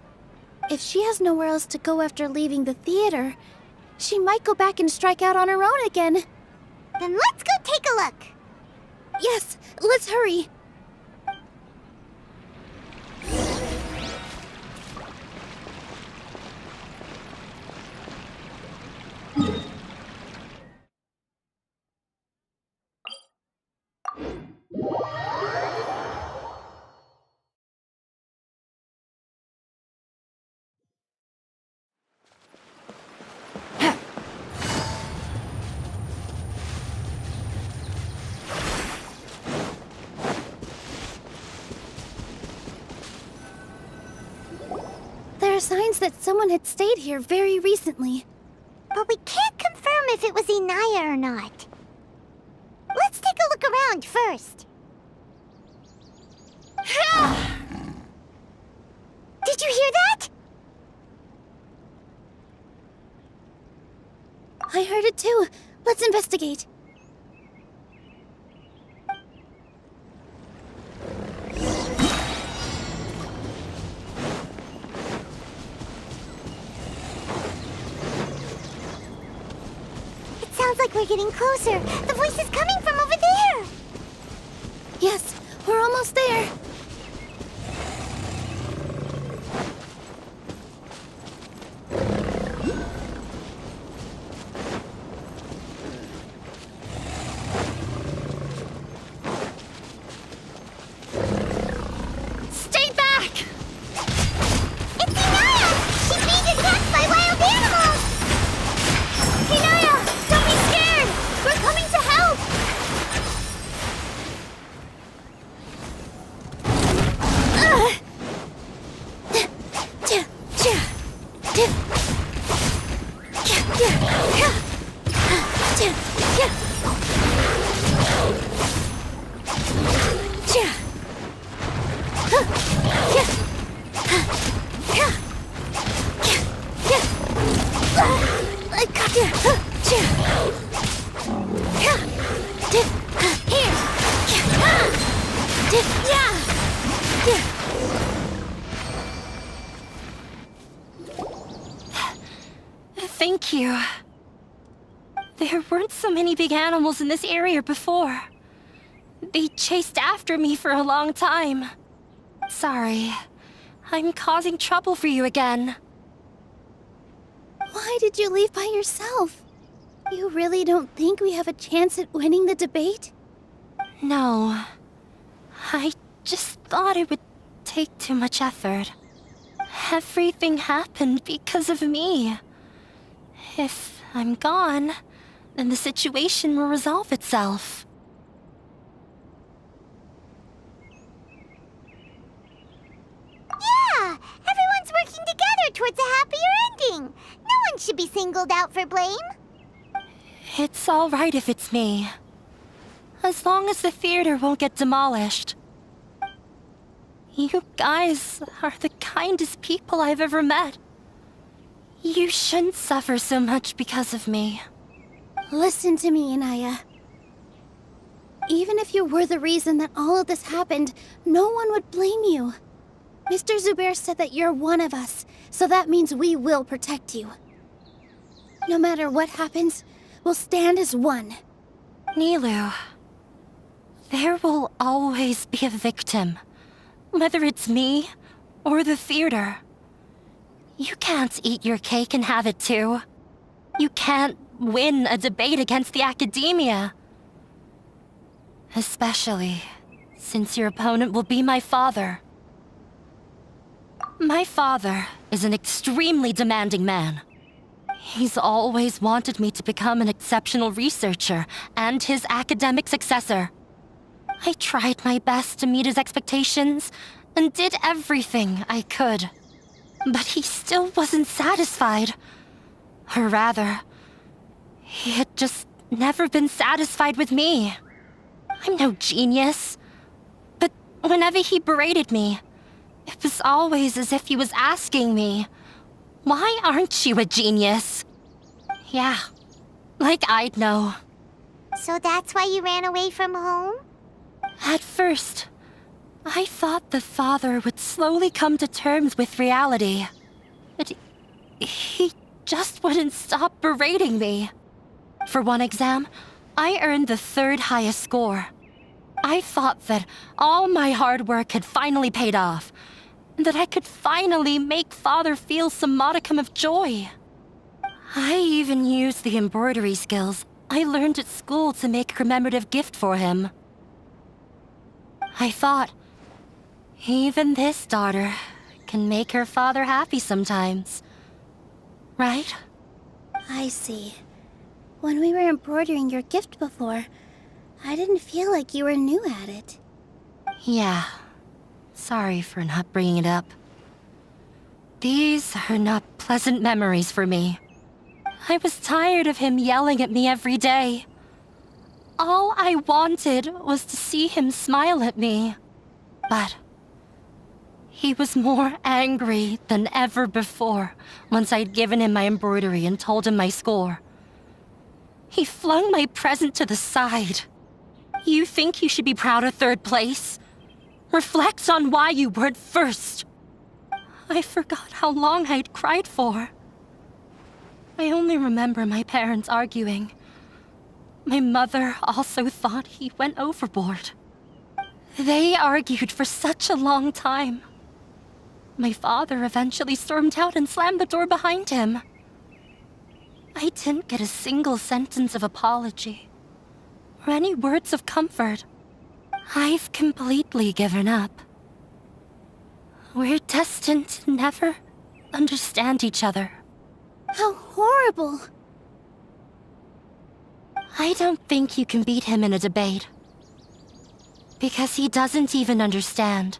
If she has nowhere else to go after leaving the theater, she might go back and strike out on her own again. Then let's go take a look. Yes, let's hurry. There are signs that someone had stayed here very recently. But we can't confirm if it was Inaya or not. Let's take a look around first. Did you hear that? I heard it too. Let's investigate. Sounds like we're getting closer. The voice is coming from over there. Yes, we're almost there. Stay back! It's Inaya! She's being attacked by wild animals! Inaya! Don't be scared! We're coming to help! I got you. Thank you. There weren't so many big animals in this area before. They chased after me for a long time. Sorry. I'm causing trouble for you again. Why did you leave by yourself? You really don't think we have a chance at winning the debate? No. I just thought it would take too much effort. Everything happened because of me. If I'm gone, then the situation will resolve itself. Yeah! Everyone's working together towards a happier ending. No one should be singled out for blame. It's all right if it's me. As long as the theater won't get demolished. You guys are the kindest people I've ever met. You shouldn't suffer so much because of me. Listen to me, Inaya. Even if you were the reason that all of this happened, no one would blame you. Mr. Zubair said that you're one of us, so that means we will protect you. No matter what happens, we'll stand as one. Nilou, there will always be a victim, whether it's me or the theater. You can't eat your cake and have it too. You can't win a debate against the academia. Especially since your opponent will be my father. My father is an extremely demanding man. He's always wanted me to become an exceptional researcher and his academic successor. I tried my best to meet his expectations and did everything I could. But he still wasn't satisfied. Or rather, he had just never been satisfied with me. I'm no genius. But whenever he berated me, it was always as if he was asking me, "Why aren't you a genius?" Yeah, like I'd know. So that's why you ran away from home? At first, I thought the father would slowly come to terms with reality. But he just wouldn't stop berating me. For one exam, I earned the 3rd highest score. I thought that all my hard work had finally paid off, and that I could finally make father feel some modicum of joy. I even used the embroidery skills I learned at school to make a commemorative gift for him. I thought, even this daughter can make her father happy sometimes. Right? I see. When we were embroidering your gift before, I didn't feel like you were new at it. Yeah. Sorry for not bringing it up. These are not pleasant memories for me. I was tired of him yelling at me every day. All I wanted was to see him smile at me. But he was more angry than ever before once I'd given him my embroidery and told him my score. He flung my present to the side. You think you should be proud of 3rd place? Reflect on why you weren't first. I forgot how long I'd cried for. I only remember my parents arguing. My mother also thought he went overboard. They argued for such a long time. My father eventually stormed out and slammed the door behind him. I didn't get a single sentence of apology or any words of comfort. I've completely given up. We're destined to never understand each other. How horrible! I don't think you can beat him in a debate. Because he doesn't even understand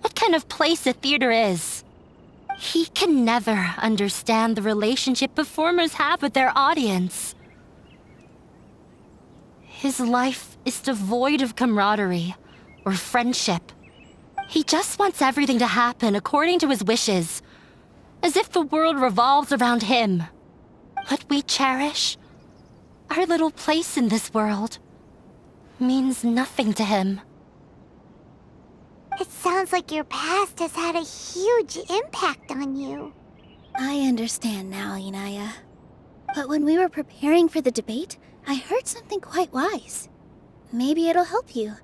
what kind of place a theater is. He can never understand the relationship performers have with their audience. His life is devoid of camaraderie or friendship. He just wants everything to happen according to his wishes, as if the world revolves around him. What we cherish, our little place in this world, means nothing to him. It sounds like your past has had a huge impact on you. I understand now, Inaya. But when we were preparing for the debate, I heard something quite wise. Maybe it'll help you.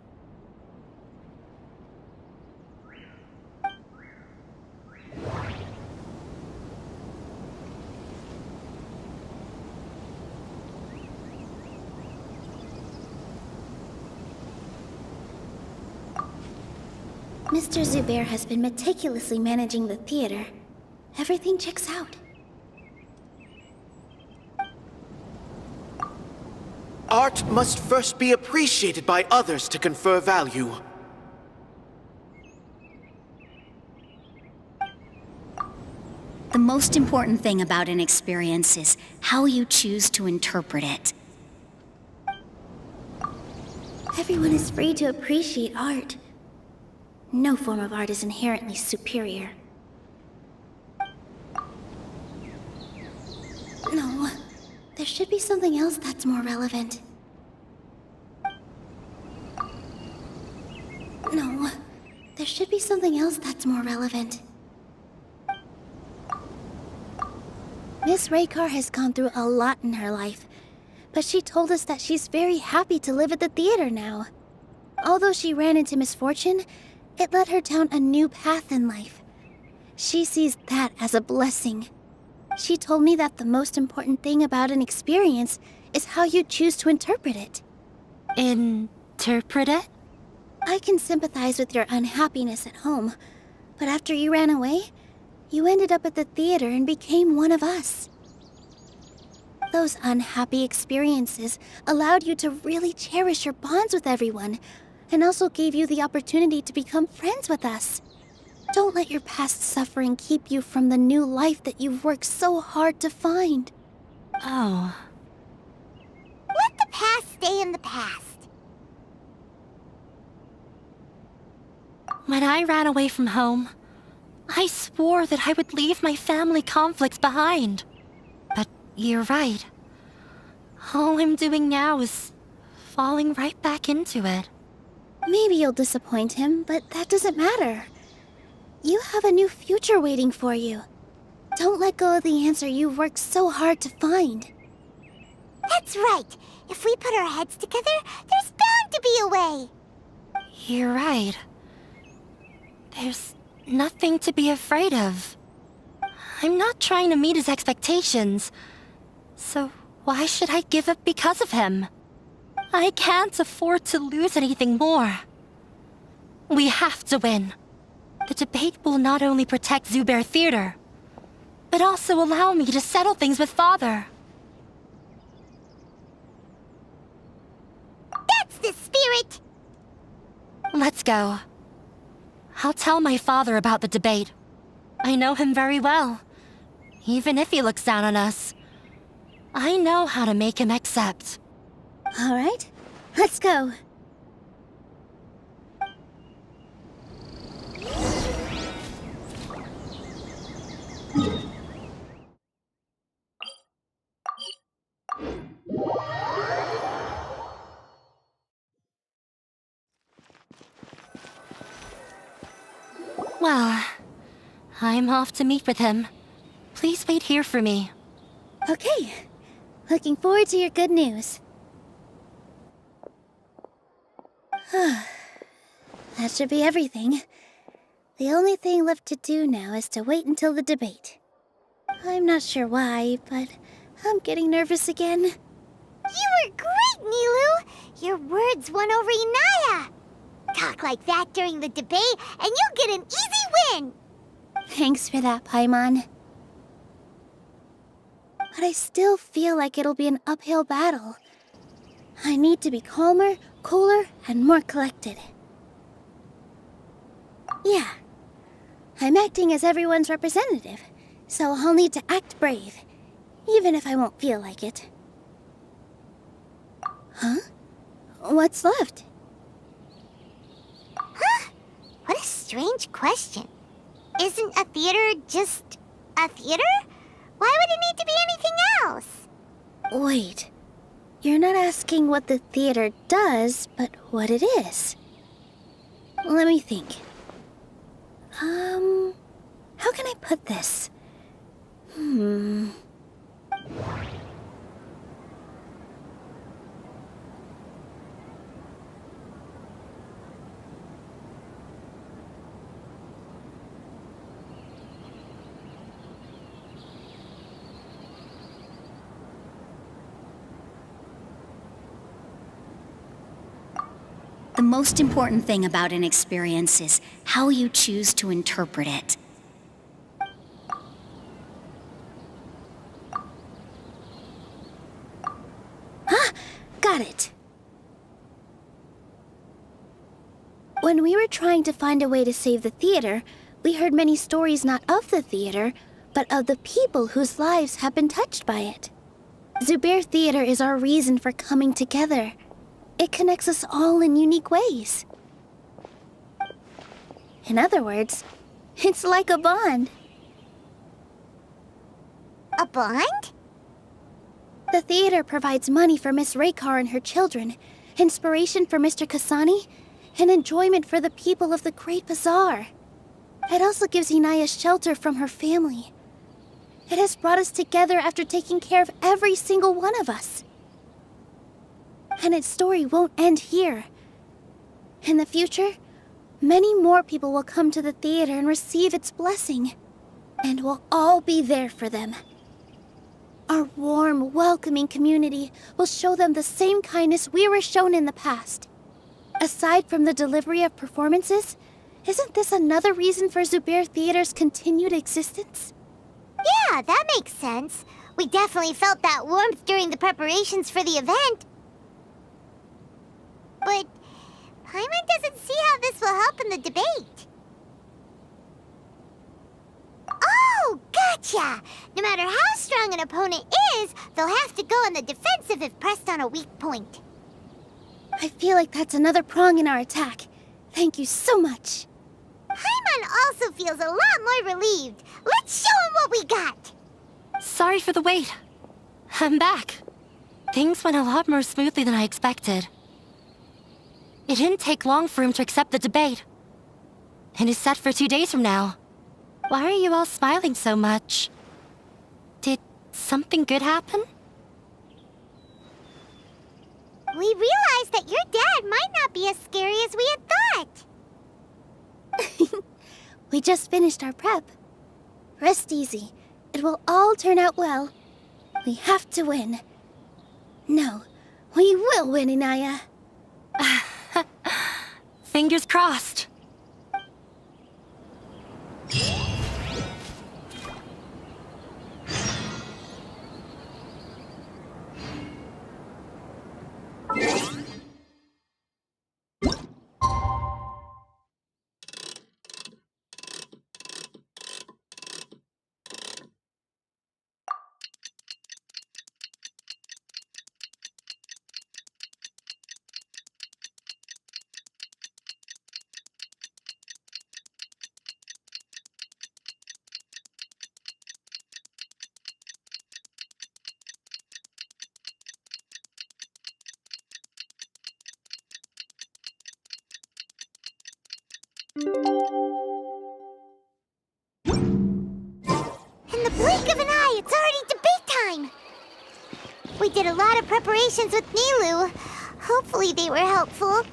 Mr. Zubair has been meticulously managing the theater. Everything checks out. Art must first be appreciated by others to confer value. The most important thing about an experience is how you choose to interpret it. Everyone is free to appreciate art. No form of art is inherently superior. No, there should be something else that's more relevant. No, there should be something else that's more relevant. Miss Raykar has gone through a lot in her life, but she told us that she's very happy to live at the theater now. Although she ran into misfortune, it led her down a new path in life. She sees that as a blessing. She told me that the most important thing about an experience is how you choose to interpret it. Interpret it? I can sympathize with your unhappiness at home, but after you ran away, you ended up at the theater and became one of us. Those unhappy experiences allowed you to really cherish your bonds with everyone, and also gave you the opportunity to become friends with us. Don't let your past suffering keep you from the new life that you've worked so hard to find. Oh. Let the past stay in the past. When I ran away from home, I swore that I would leave my family conflicts behind. But you're right. All I'm doing now is falling right back into it. Maybe you'll disappoint him, but that doesn't matter. You have a new future waiting for you. Don't let go of the answer you've worked so hard to find. That's right. If we put our heads together, there's bound to be a way. You're right. There's nothing to be afraid of. I'm not trying to meet his expectations. So why should I give up because of him? I can't afford to lose anything more. We have to win. The debate will not only protect Zubair Theater, but also allow me to settle things with Father. That's the spirit! Let's go. I'll tell my father about the debate. I know him very well. Even if he looks down on us, I know how to make him accept. All right, let's go. Well, I'm off to meet with him. Please wait here for me. Okay. Looking forward to your good news. That should be everything. The only thing left to do now is to wait until the debate. I'm not sure why, but I'm getting nervous again. You were great, Nilou! Your words won over Inaya! Talk like that during the debate, and you'll get an easy win! Thanks for that, Paimon. But I still feel like it'll be an uphill battle. I need to be calmer, cooler, and more collected. Yeah. I'm acting as everyone's representative, so I'll need to act brave, even if I won't feel like it. Huh? What's left? Huh? What a strange question. Isn't a theater just a theater? Why would it need to be anything else? Wait. You're not asking what the theater does, but what it is. Let me think. How can I put this? The most important thing about an experience is how you choose to interpret it. Got it. When we were trying to find a way to save the theater, we heard many stories not of the theater, but of the people whose lives have been touched by it. Zubair Theater is our reason for coming together. It connects us all in unique ways. In other words, it's like a bond. A bond? The theater provides money for Miss Raykar and her children, inspiration for Mr. Kasani, and enjoyment for the people of the Great Bazaar. It also gives Inaya shelter from her family. It has brought us together after taking care of every single one of us. And its story won't end here. In the future, many more people will come to the theater and receive its blessing. And we'll all be there for them. Our warm, welcoming community will show them the same kindness we were shown in the past. Aside from the delivery of performances, isn't this another reason for Zubair Theater's continued existence? Yeah, that makes sense. We definitely felt that warmth during the preparations for the event. But Paimon doesn't see how this will help in the debate. Oh, gotcha! No matter how strong an opponent is, they'll have to go on the defensive if pressed on a weak point. I feel like that's another prong in our attack. Thank you so much. Paimon also feels a lot more relieved. Let's show him what we got! Sorry for the wait. I'm back. Things went a lot more smoothly than I expected. It didn't take long for him to accept the debate. And it's set for 2 days from now. Why are you all smiling so much? Did something good happen? We realized that your dad might not be as scary as we had thought. We just finished our prep. Rest easy. It will all turn out well. We have to win. No, we will win, Inaya. Fingers crossed. In the blink of an eye, it's already debate time! We did a lot of preparations with Nilou. Hopefully they were helpful.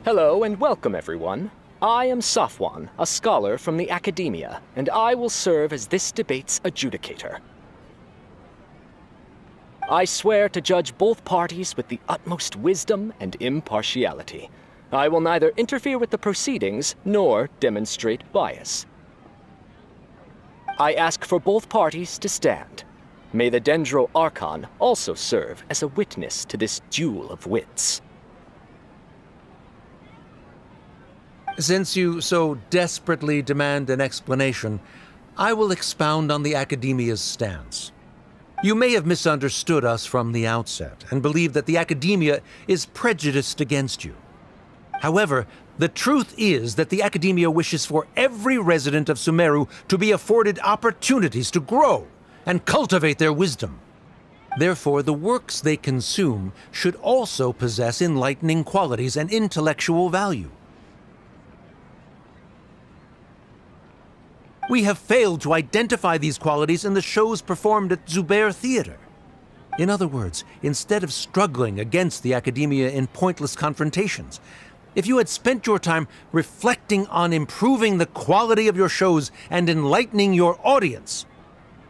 Hello and welcome, everyone. I am Safwan, a scholar from the Academia, and I will serve as this debate's adjudicator. I swear to judge both parties with the utmost wisdom and impartiality. I will neither interfere with the proceedings nor demonstrate bias. I ask for both parties to stand. May the Dendro Archon also serve as a witness to this duel of wits. Since you so desperately demand an explanation, I will expound on the Academia's stance. You may have misunderstood us from the outset and believe that the Academia is prejudiced against you. However, the truth is that the Academia wishes for every resident of Sumeru to be afforded opportunities to grow and cultivate their wisdom. Therefore, the works they consume should also possess enlightening qualities and intellectual value. We have failed to identify these qualities in the shows performed at Zubair Theater. In other words, instead of struggling against the Academia in pointless confrontations, if you had spent your time reflecting on improving the quality of your shows and enlightening your audience,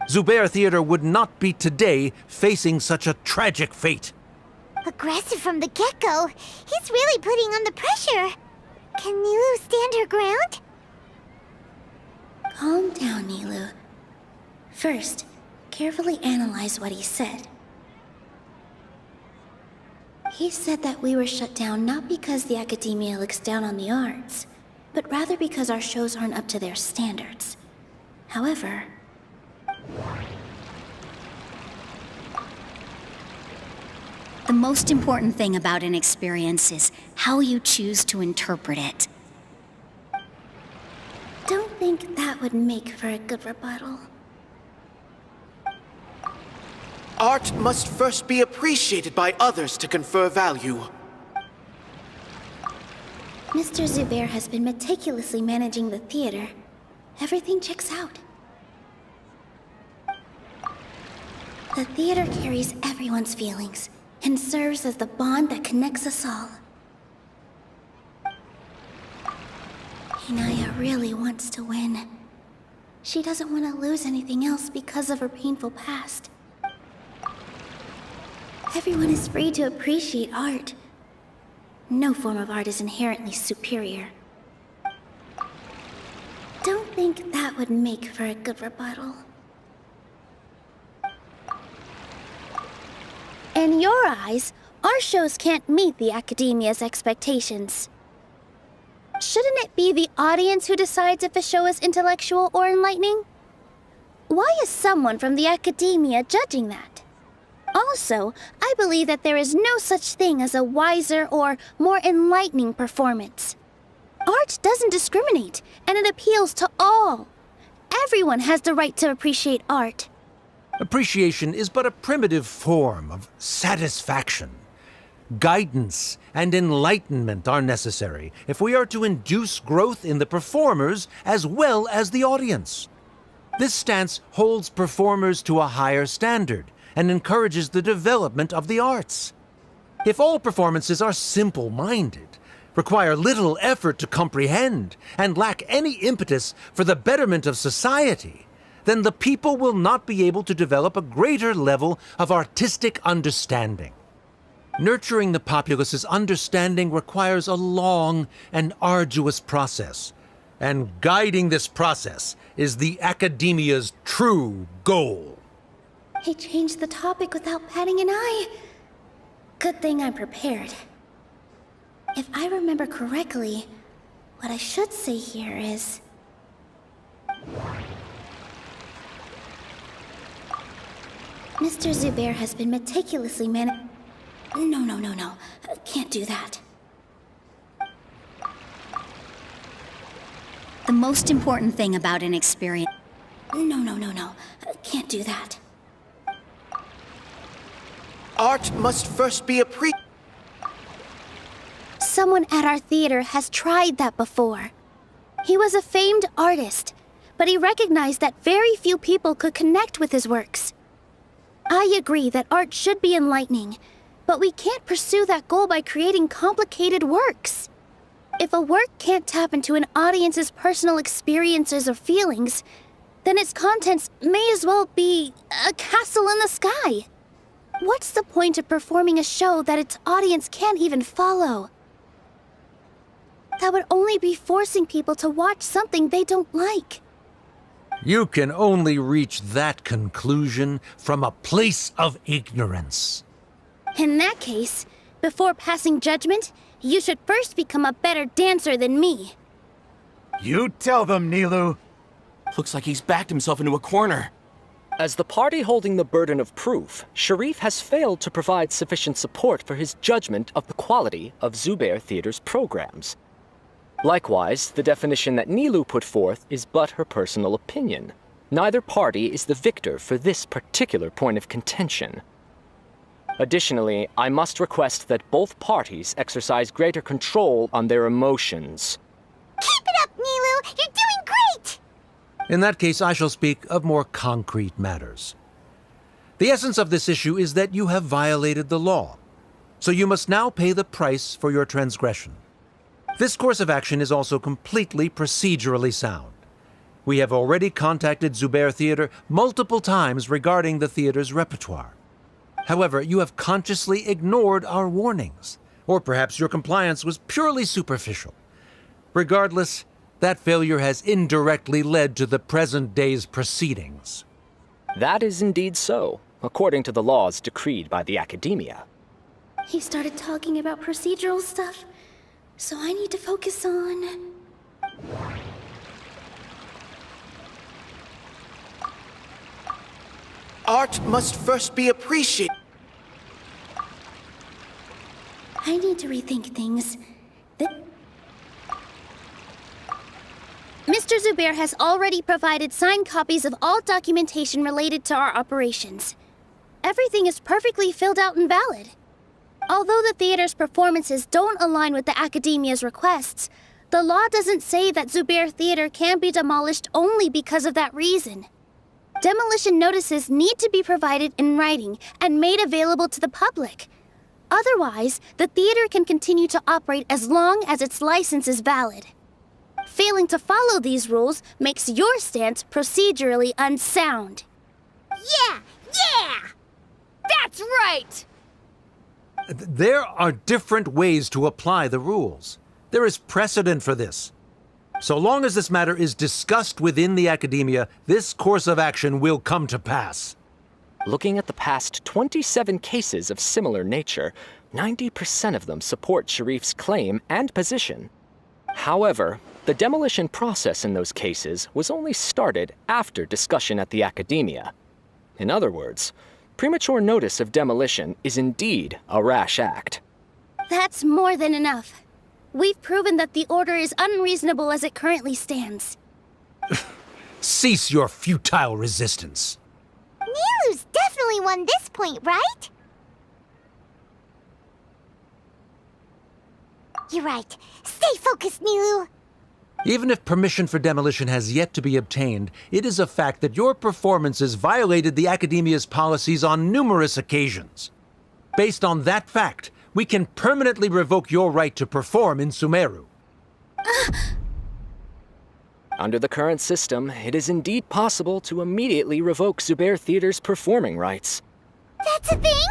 Zubair Theater would not be today facing such a tragic fate. Aggressive from the get-go. He's really putting on the pressure. Can Nilu stand her ground? Calm down, Nilu. First, carefully analyze what he said. He said that we were shut down not because the Academia looks down on the arts, but rather because our shows aren't up to their standards. However, the most important thing about an experience is how you choose to interpret it. don't think that would make for a good rebuttal. Art must first be appreciated by others to confer value. Mr. Zubair has been meticulously managing the theater. Everything checks out. The theater carries everyone's feelings and serves as the bond that connects us all. Inaya really wants to win. She doesn't want to lose anything else because of her painful past. Everyone is free to appreciate art. No form of art is inherently superior. Don't think that would make for a good rebuttal. In your eyes, our shows can't meet the Academia's expectations. Shouldn't it be the audience who decides if a show is intellectual or enlightening? Why is someone from the Academia judging that? Also, I believe that there is no such thing as a wiser or more enlightening performance. Art doesn't discriminate, and it appeals to all. Everyone has the right to appreciate art. Appreciation is but a primitive form of satisfaction. Guidance and enlightenment are necessary if we are to induce growth in the performers as well as the audience. This stance holds performers to a higher standard and encourages the development of the arts. If all performances are simple-minded, require little effort to comprehend, and lack any impetus for the betterment of society, then the people will not be able to develop a greater level of artistic understanding. Nurturing the populace's understanding requires a long and arduous process, and guiding this process is the Academia's true goal. He changed the topic without batting an eye. Good thing I'm prepared. If I remember correctly, what I should say here is... Mr. Zubair has been meticulously No. Can't do that. The most important thing about an experience... No. Can't do that. Art must first be Someone at our theater has tried that before. He was a famed artist, but he recognized that very few people could connect with his works. I agree that art should be enlightening, but we can't pursue that goal by creating complicated works. If a work can't tap into an audience's personal experiences or feelings, then its contents may as well be a castle in the sky. What's the point of performing a show that its audience can't even follow? That would only be forcing people to watch something they don't like. You can only reach that conclusion from a place of ignorance. In that case, before passing judgment, you should first become a better dancer than me. You tell them, Nilou. Looks like he's backed himself into a corner. As the party holding the burden of proof, Sharif has failed to provide sufficient support for his judgment of the quality of Zubair Theater's programs. Likewise, the definition that Nilou put forth is but her personal opinion. Neither party is the victor for this particular point of contention. Additionally, I must request that both parties exercise greater control on their emotions. Keep it up, Nilou! You're doing great! In that case, I shall speak of more concrete matters. The essence of this issue is that you have violated the law, so you must now pay the price for your transgression. This course of action is also completely procedurally sound. We have already contacted Zubair Theater multiple times regarding the theater's repertoire. However, you have consciously ignored our warnings, or perhaps your compliance was purely superficial. Regardless, that failure has indirectly led to the present day's proceedings. That is indeed so, according to the laws decreed by the Academia. He started talking about procedural stuff, so I need to focus on... Art must first be appreciated. I need to rethink things. Mr. Zubair has already provided signed copies of all documentation related to our operations. Everything is perfectly filled out and valid. Although the theater's performances don't align with the Academia's requests, the law doesn't say that Zubair Theater can be demolished only because of that reason. Demolition notices need to be provided in writing and made available to the public. Otherwise, the theater can continue to operate as long as its license is valid. Failing to follow these rules makes your stance procedurally unsound. Yeah! Yeah! That's right! There are different ways to apply the rules. There is precedent for this. So long as this matter is discussed within the Academia, this course of action will come to pass. Looking at the past 27 cases of similar nature, 90% of them support Sharif's claim and position. However, the demolition process in those cases was only started after discussion at the Academia. In other words, premature notice of demolition is indeed a rash act. That's more than enough. We've proven that the order is unreasonable as it currently stands. Cease your futile resistance. Nilou's definitely won this point, right? You're right. Stay focused, Nilou. Even if permission for demolition has yet to be obtained, it is a fact that your performances violated the Academia's policies on numerous occasions. Based on that fact, we can permanently revoke your right to perform in Sumeru. Under the current system, it is indeed possible to immediately revoke Zubair Theater's performing rights. That's a thing?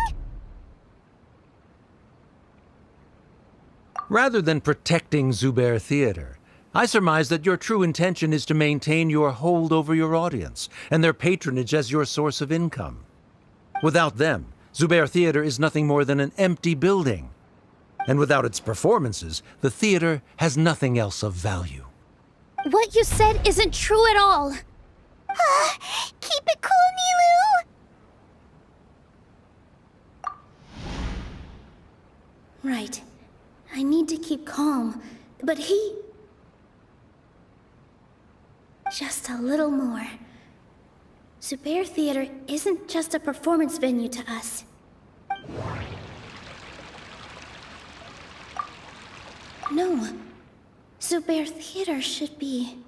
Rather than protecting Zubair Theater, I surmise that your true intention is to maintain your hold over your audience and their patronage as your source of income. Without them, Zubair Theater is nothing more than an empty building. And without its performances, the theater has nothing else of value. What you said isn't true at all. Keep it cool, Nilou! Right. I need to keep calm, but he... Just a little more. Zubair Theater isn't just a performance venue to us. No. Zubair Theater should be...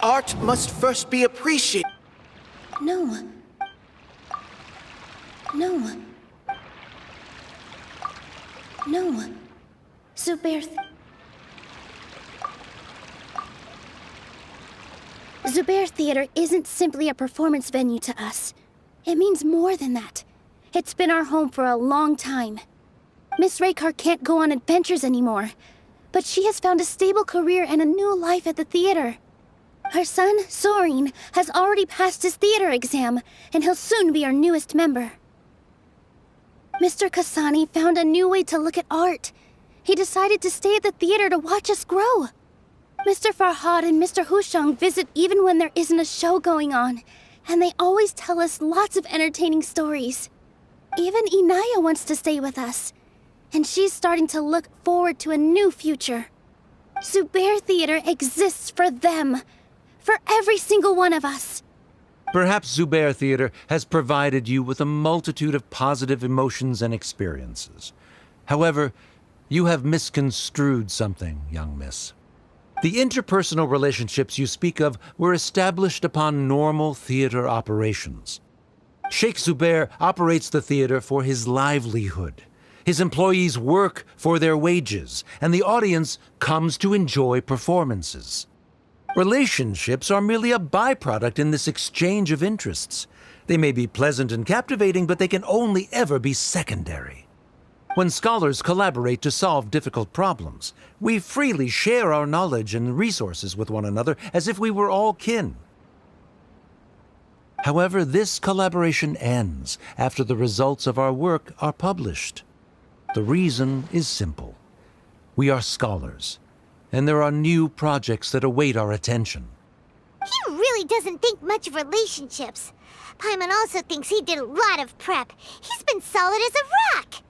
Art must first be appreciated. No. No. No. Zubair Theater isn't simply a performance venue to us. It means more than that. It's been our home for a long time. Miss Raykar can't go on adventures anymore, but she has found a stable career and a new life at the theater. Her son, Soren, has already passed his theater exam, and he'll soon be our newest member. Mr. Kasani found a new way to look at art. He decided to stay at the theater to watch us grow. Mr. Farhad and Mr. Hushang visit even when there isn't a show going on, and they always tell us lots of entertaining stories. Even Inaya wants to stay with us, and she's starting to look forward to a new future. Zubair Theater exists for them, for every single one of us. Perhaps Zubair Theater has provided you with a multitude of positive emotions and experiences. However, you have misconstrued something, young miss. The interpersonal relationships you speak of were established upon normal theater operations. Sheikh Zubair operates the theater for his livelihood. His employees work for their wages, and the audience comes to enjoy performances. Relationships are merely a byproduct in this exchange of interests. They may be pleasant and captivating, but they can only ever be secondary. When scholars collaborate to solve difficult problems, we freely share our knowledge and resources with one another as if we were all kin. However, this collaboration ends after the results of our work are published. The reason is simple. We are scholars, and there are new projects that await our attention. He really doesn't think much of relationships. Paimon also thinks he did a lot of prep. He's been solid as a rock.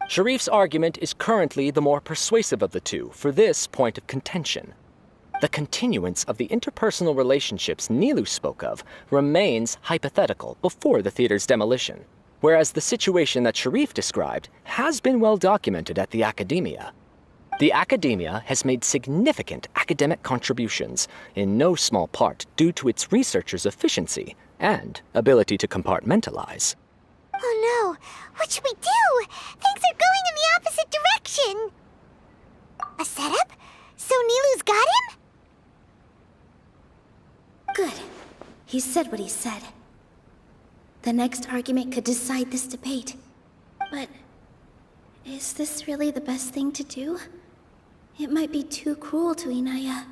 Sharif's argument is currently the more persuasive of the two for this point of contention. The continuance of the interpersonal relationships Nilu spoke of remains hypothetical before the theater's demolition, whereas the situation that Sharif described has been well documented at the Academia. The Academia has made significant academic contributions, in no small part due to its researchers' efficiency and ability to compartmentalize. Oh no, what should we do? Things are going in the opposite direction. A setup? So Nilu's got him? Good. He said what he said. The next argument could decide this debate. But is this really the best thing to do? It might be too cruel to Inaya.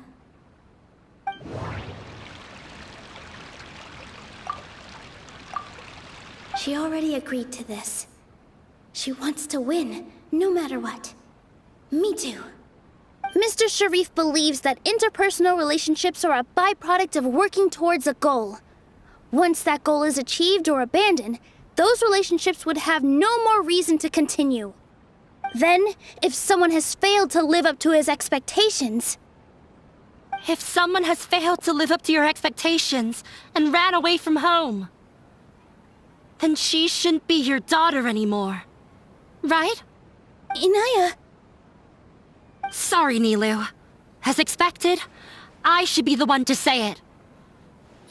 She already agreed to this. She wants to win, no matter what. Me too. Mr. Sharif believes that interpersonal relationships are a byproduct of working towards a goal. Once that goal is achieved or abandoned, those relationships would have no more reason to continue. Then, if someone has failed to live up to his expectations... If someone has failed to live up to your expectations and ran away from home, then she shouldn't be your daughter anymore. Right? Inaya... Sorry, Nilu. As expected, I should be the one to say it.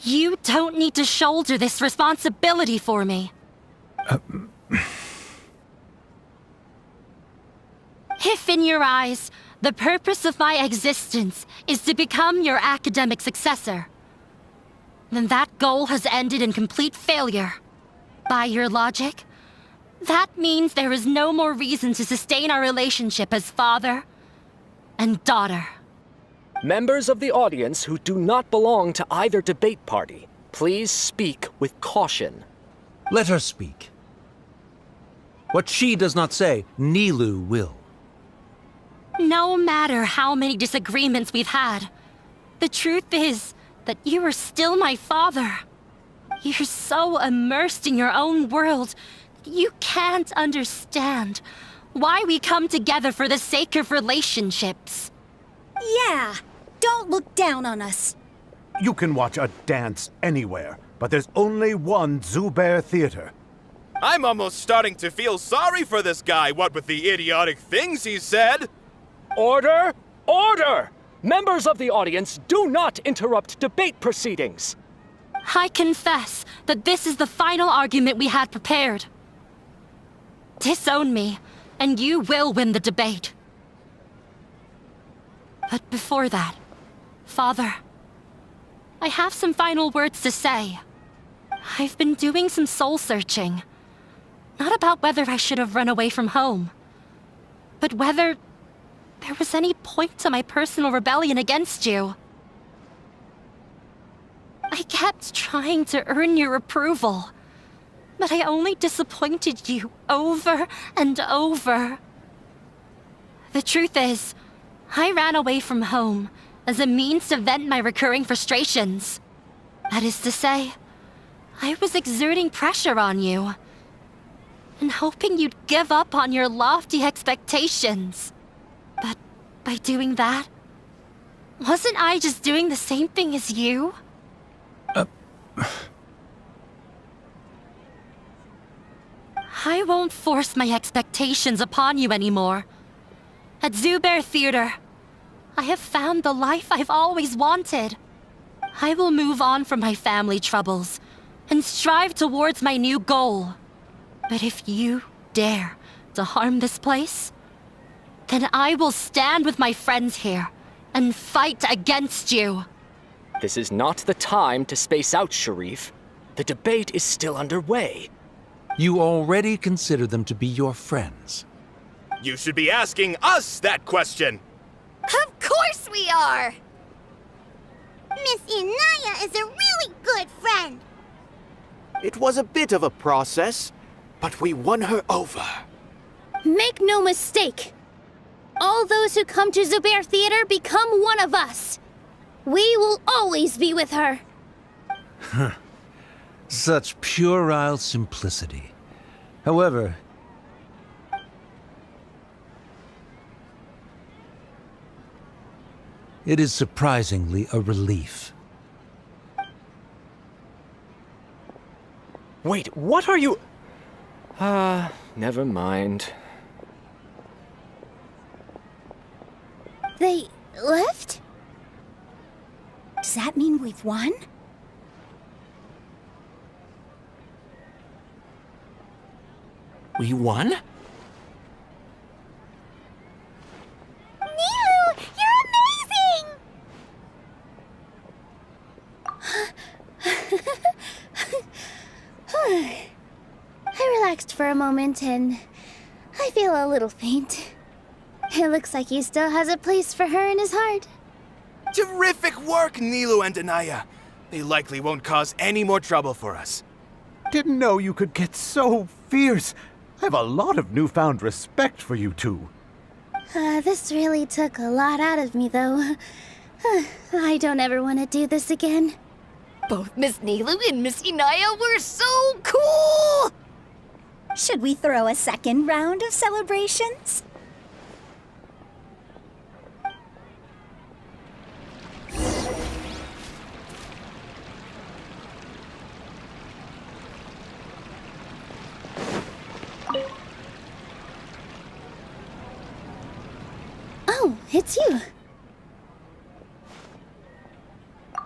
You don't need to shoulder this responsibility for me. If in your eyes, the purpose of my existence is to become your academic successor, then that goal has ended in complete failure. By your logic, that means there is no more reason to sustain our relationship as father and daughter. Members of the audience who do not belong to either debate party, please speak with caution. Let her speak. What she does not say, Nilu will. No matter how many disagreements we've had, the truth is that you are still my father. You're so immersed in your own world, you can't understand why we come together for the sake of relationships. Yeah, don't look down on us. You can watch a dance anywhere, but there's only one Zubair Theater. I'm almost starting to feel sorry for this guy, what with the idiotic things he said. Order! Order! Members of the audience, do not interrupt debate proceedings. I confess that this is the final argument we had prepared. Disown me, and you will win the debate. But before that, Father, I have some final words to say. I've been doing some soul searching. Not about whether I should have run away from home, but whether there was any point to my personal rebellion against you. I kept trying to earn your approval, but I only disappointed you over and over. The truth is, I ran away from home as a means to vent my recurring frustrations. That is to say, I was exerting pressure on you and hoping you'd give up on your lofty expectations. But by doing that, wasn't I just doing the same thing as you? I won't force my expectations upon you anymore. At Zubair Theater, I have found the life I've always wanted. I will move on from my family troubles and strive towards my new goal. But if you dare to harm this place, then I will stand with my friends here and fight against you. This is not the time to space out, Sharif. The debate is still underway. You already consider them to be your friends. You should be asking us that question! Of course we are! Miss Inaya is a really good friend. It was a bit of a process, but we won her over. Make no mistake. All those who come to Zubair Theater become one of us. We will always be with her. Such puerile simplicity. However, it is surprisingly a relief. Wait, what are you... never mind. They left? Does that mean we've won? We won? Nilu, you're amazing! I relaxed for a moment and I feel a little faint. It looks like he still has a place for her in his heart. Terrific work, Nilu and Anaya. They likely won't cause any more trouble for us. Didn't know you could get so fierce. I have a lot of newfound respect for you two. This really took a lot out of me, though. I don't ever want to do this again. Both Miss Nilu and Miss Inaya were so cool! Should we throw a second round of celebrations? Oh, it's you.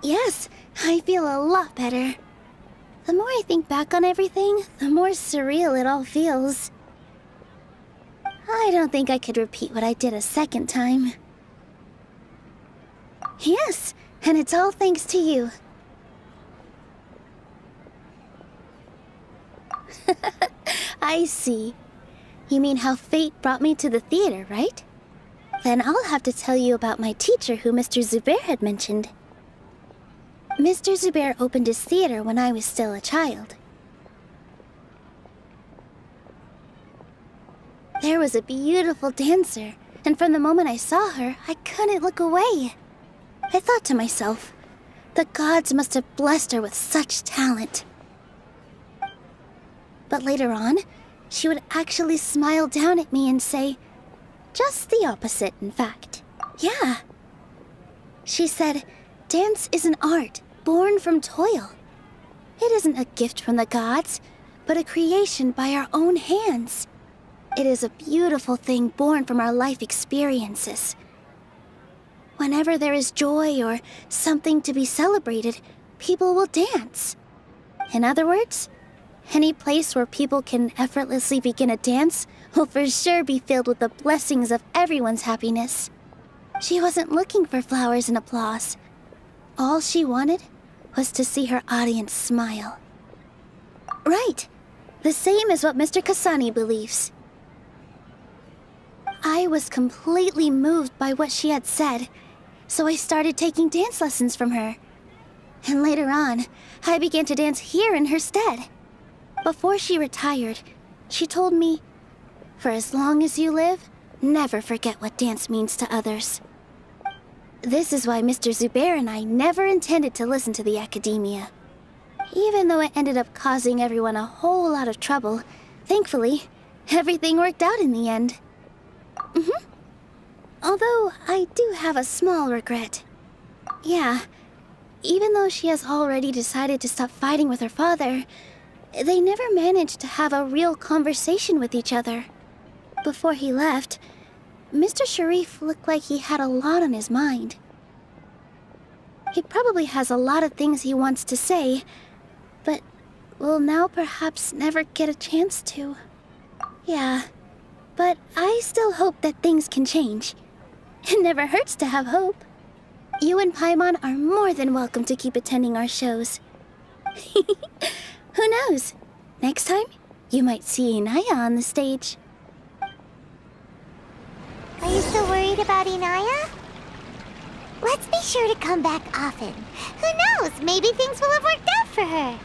Yes, I feel a lot better. The more I think back on everything, the more surreal it all feels. I don't think I could repeat what I did a second time. Yes, and it's all thanks to you. I see. You mean how fate brought me to the theater, right? Then I'll have to tell you about my teacher who Mr. Zubair had mentioned. Mr. Zubair opened his theater when I was still a child. There was a beautiful dancer, and from the moment I saw her, I couldn't look away. I thought to myself, the gods must have blessed her with such talent. But later on, she would actually smile down at me and say, just the opposite, in fact. Yeah. She said, dance is an art born from toil. It isn't a gift from the gods, but a creation by our own hands. It is a beautiful thing born from our life experiences. Whenever there is joy or something to be celebrated, people will dance. In other words, any place where people can effortlessly begin a dance will for sure be filled with the blessings of everyone's happiness. She wasn't looking for flowers and applause. All she wanted was to see her audience smile. Right. The same as what Mr. Kasani believes. I was completely moved by what she had said, so I started taking dance lessons from her. And later on, I began to dance here in her stead. Before she retired, she told me, "For as long as you live, never forget what dance means to others." This is why Mr. Zubair and I never intended to listen to the academia. Even though it ended up causing everyone a whole lot of trouble, thankfully, everything worked out in the end. Although, I do have a small regret. Yeah, even though she has already decided to stop fighting with her father, they never managed to have a real conversation with each other. Before he left, Mr. Sharif looked like he had a lot on his mind. He probably has a lot of things he wants to say, but will now perhaps never get a chance to. Yeah, but I still hope that things can change. It never hurts to have hope. You and Paimon are more than welcome to keep attending our shows. Who knows? Next time, you might see Inaya on the stage. Are you still worried about Inaya? Let's be sure to come back often. Who knows? Maybe things will have worked out for her.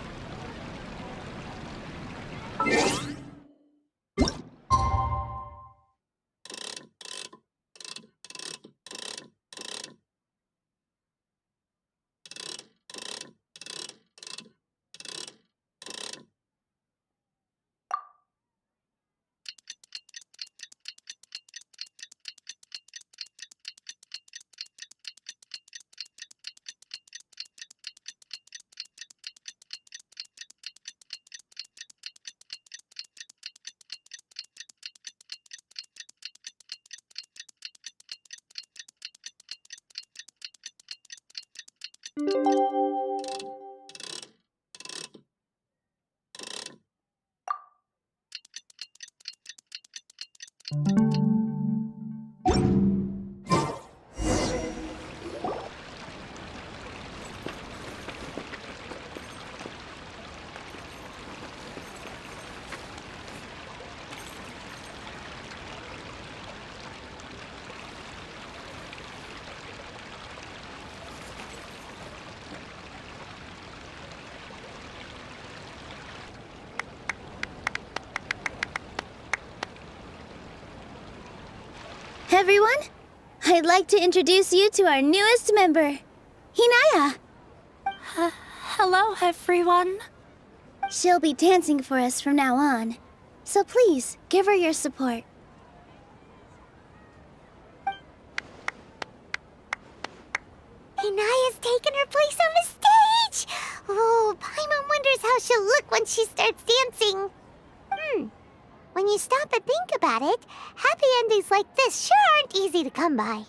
Everyone, I'd like to introduce you to our newest member, Hinaya. Hello, everyone. She'll be dancing for us from now on, so please give her your support. Inaya's taken her place on the stage! Oh, Paimon wonders how she'll look when she starts dancing. When you stop and think about it, happy endings like this sure aren't easy to come by.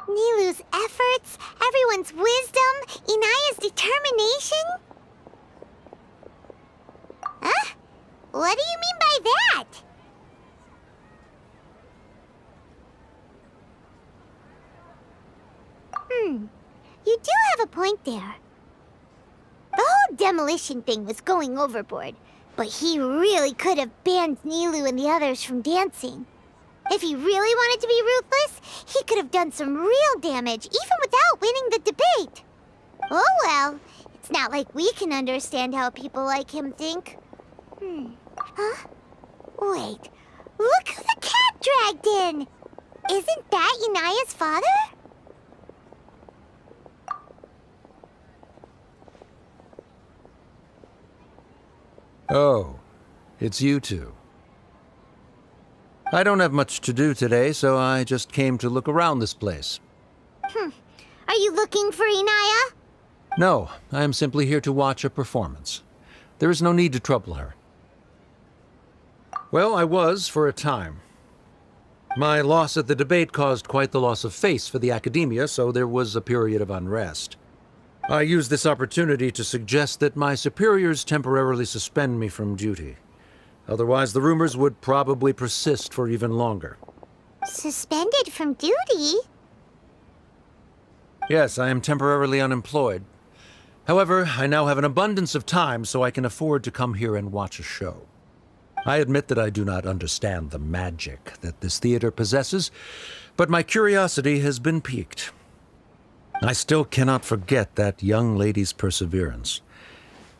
Nilu's efforts, everyone's wisdom, Inaya's determination? Huh? What do you mean by that? You do have a point there. The whole demolition thing was going overboard, but he really could have banned Nilu and the others from dancing. If he really wanted to be ruthless, he could have done some real damage, even without winning the debate. Oh well, it's not like we can understand how people like him think. Huh? Wait, look who the cat dragged in! Isn't that Inaya's father? Oh, it's you two. I don't have much to do today, so I just came to look around this place. Are you looking for Inaya? No, I am simply here to watch a performance. There is no need to trouble her. Well, I was for a time. My loss at the debate caused quite the loss of face for the academia, so there was a period of unrest. I used this opportunity to suggest that my superiors temporarily suspend me from duty. Otherwise, the rumors would probably persist for even longer. Suspended from duty? Yes, I am temporarily unemployed. However, I now have an abundance of time, so I can afford to come here and watch a show. I admit that I do not understand the magic that this theater possesses, but my curiosity has been piqued. I still cannot forget that young lady's perseverance.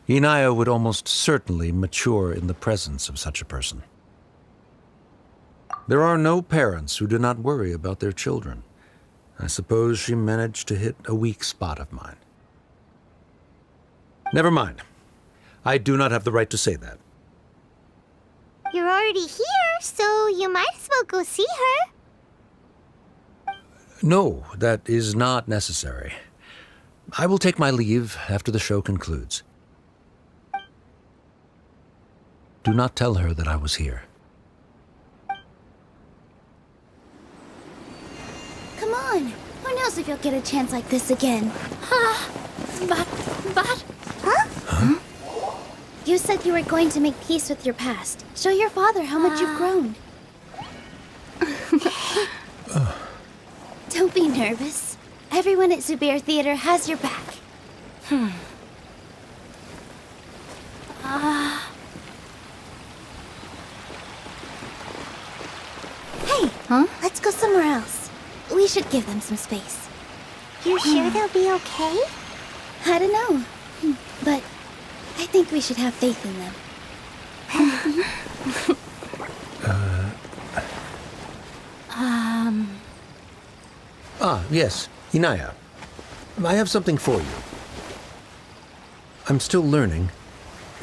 Inaya would almost certainly mature in the presence of such a person. There are no parents who do not worry about their children. I suppose she managed to hit a weak spot of mine. Never mind. I do not have the right to say that. You're already here, so you might as well go see her. No, that is not necessary. I will take my leave after the show concludes. Do not tell her that I was here. Come on. Who knows if you'll get a chance like this again? But... Huh? You said you were going to make peace with your past. Show your father how much you've grown. Don't be nervous. Everyone at Zubair Theater has your back. Hey, let's go somewhere else. We should give them some space. You sure they'll be okay? I don't know, but I think we should have faith in them. Yes, Inaya. I have something for you. I'm still learning.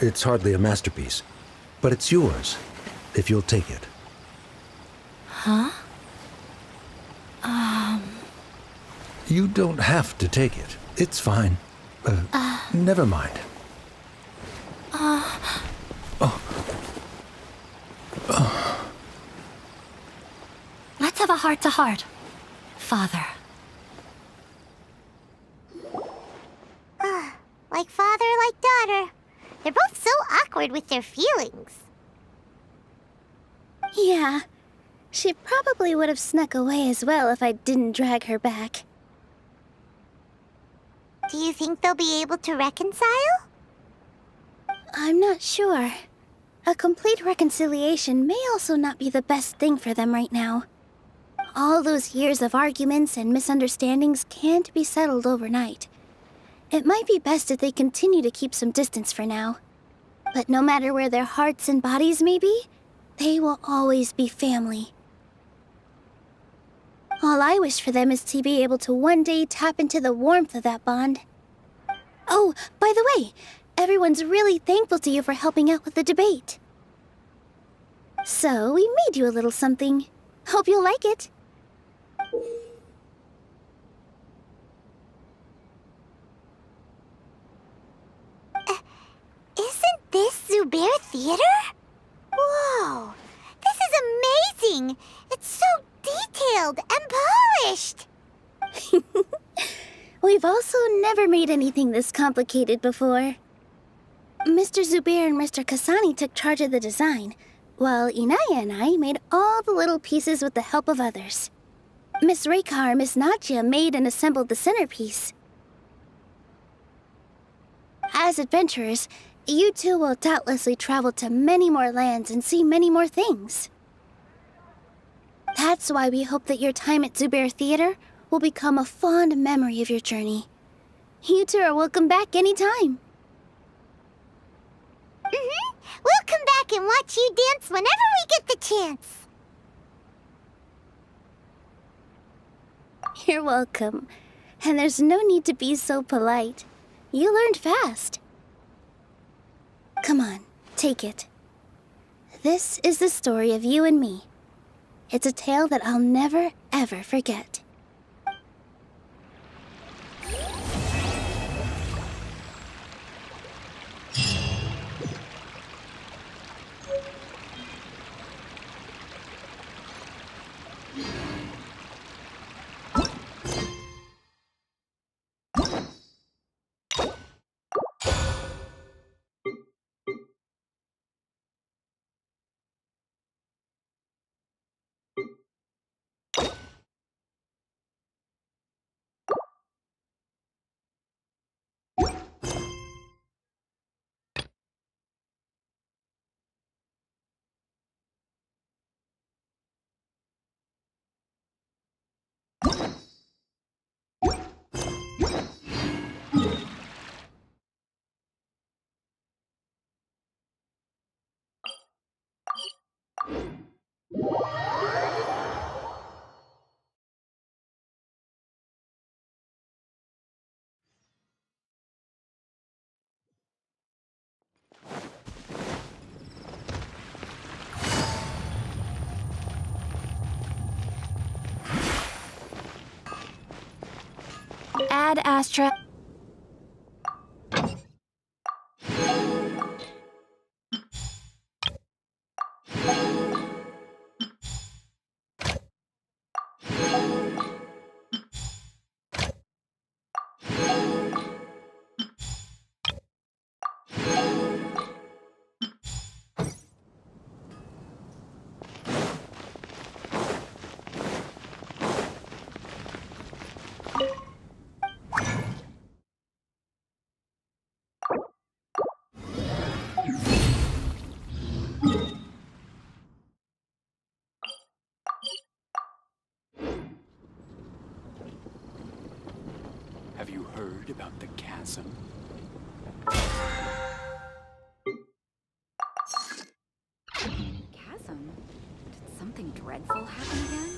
It's hardly a masterpiece, but it's yours, if you'll take it. Huh? You don't have to take it. It's fine. Never mind. Let's have a heart-to-heart, Father. Like father, like daughter. They're both so awkward with their feelings. Yeah, she probably would have snuck away as well if I didn't drag her back. Do you think they'll be able to reconcile? I'm not sure. A complete reconciliation may also not be the best thing for them right now. All those years of arguments and misunderstandings can't be settled overnight. It might be best if they continue to keep some distance for now. But no matter where their hearts and bodies may be, they will always be family. All I wish for them is to be able to one day tap into the warmth of that bond. Oh, by the way, everyone's really thankful to you for helping out with the debate. So, we made you a little something. Hope you'll like it. Isn't this Zubair Theater? Whoa! This is amazing! It's so detailed and polished! We've also never made anything this complicated before. Mr. Zubair and Mr. Kasani took charge of the design, while Inaya and I made all the little pieces with the help of others. Miss Reika or Miss Nadja made and assembled the centerpiece. As adventurers, you two will doubtlessly travel to many more lands and see many more things. That's why we hope that your time at Zubair Theater will become a fond memory of your journey. You two are welcome back anytime. We'll come back and watch you dance whenever we get the chance. You're welcome. And there's no need to be so polite. You learned fast. Come on, take it. This is the story of you and me. It's a tale that I'll never, ever forget. Ad Astra. Have you heard about the chasm? Chasm? Did something dreadful happen again?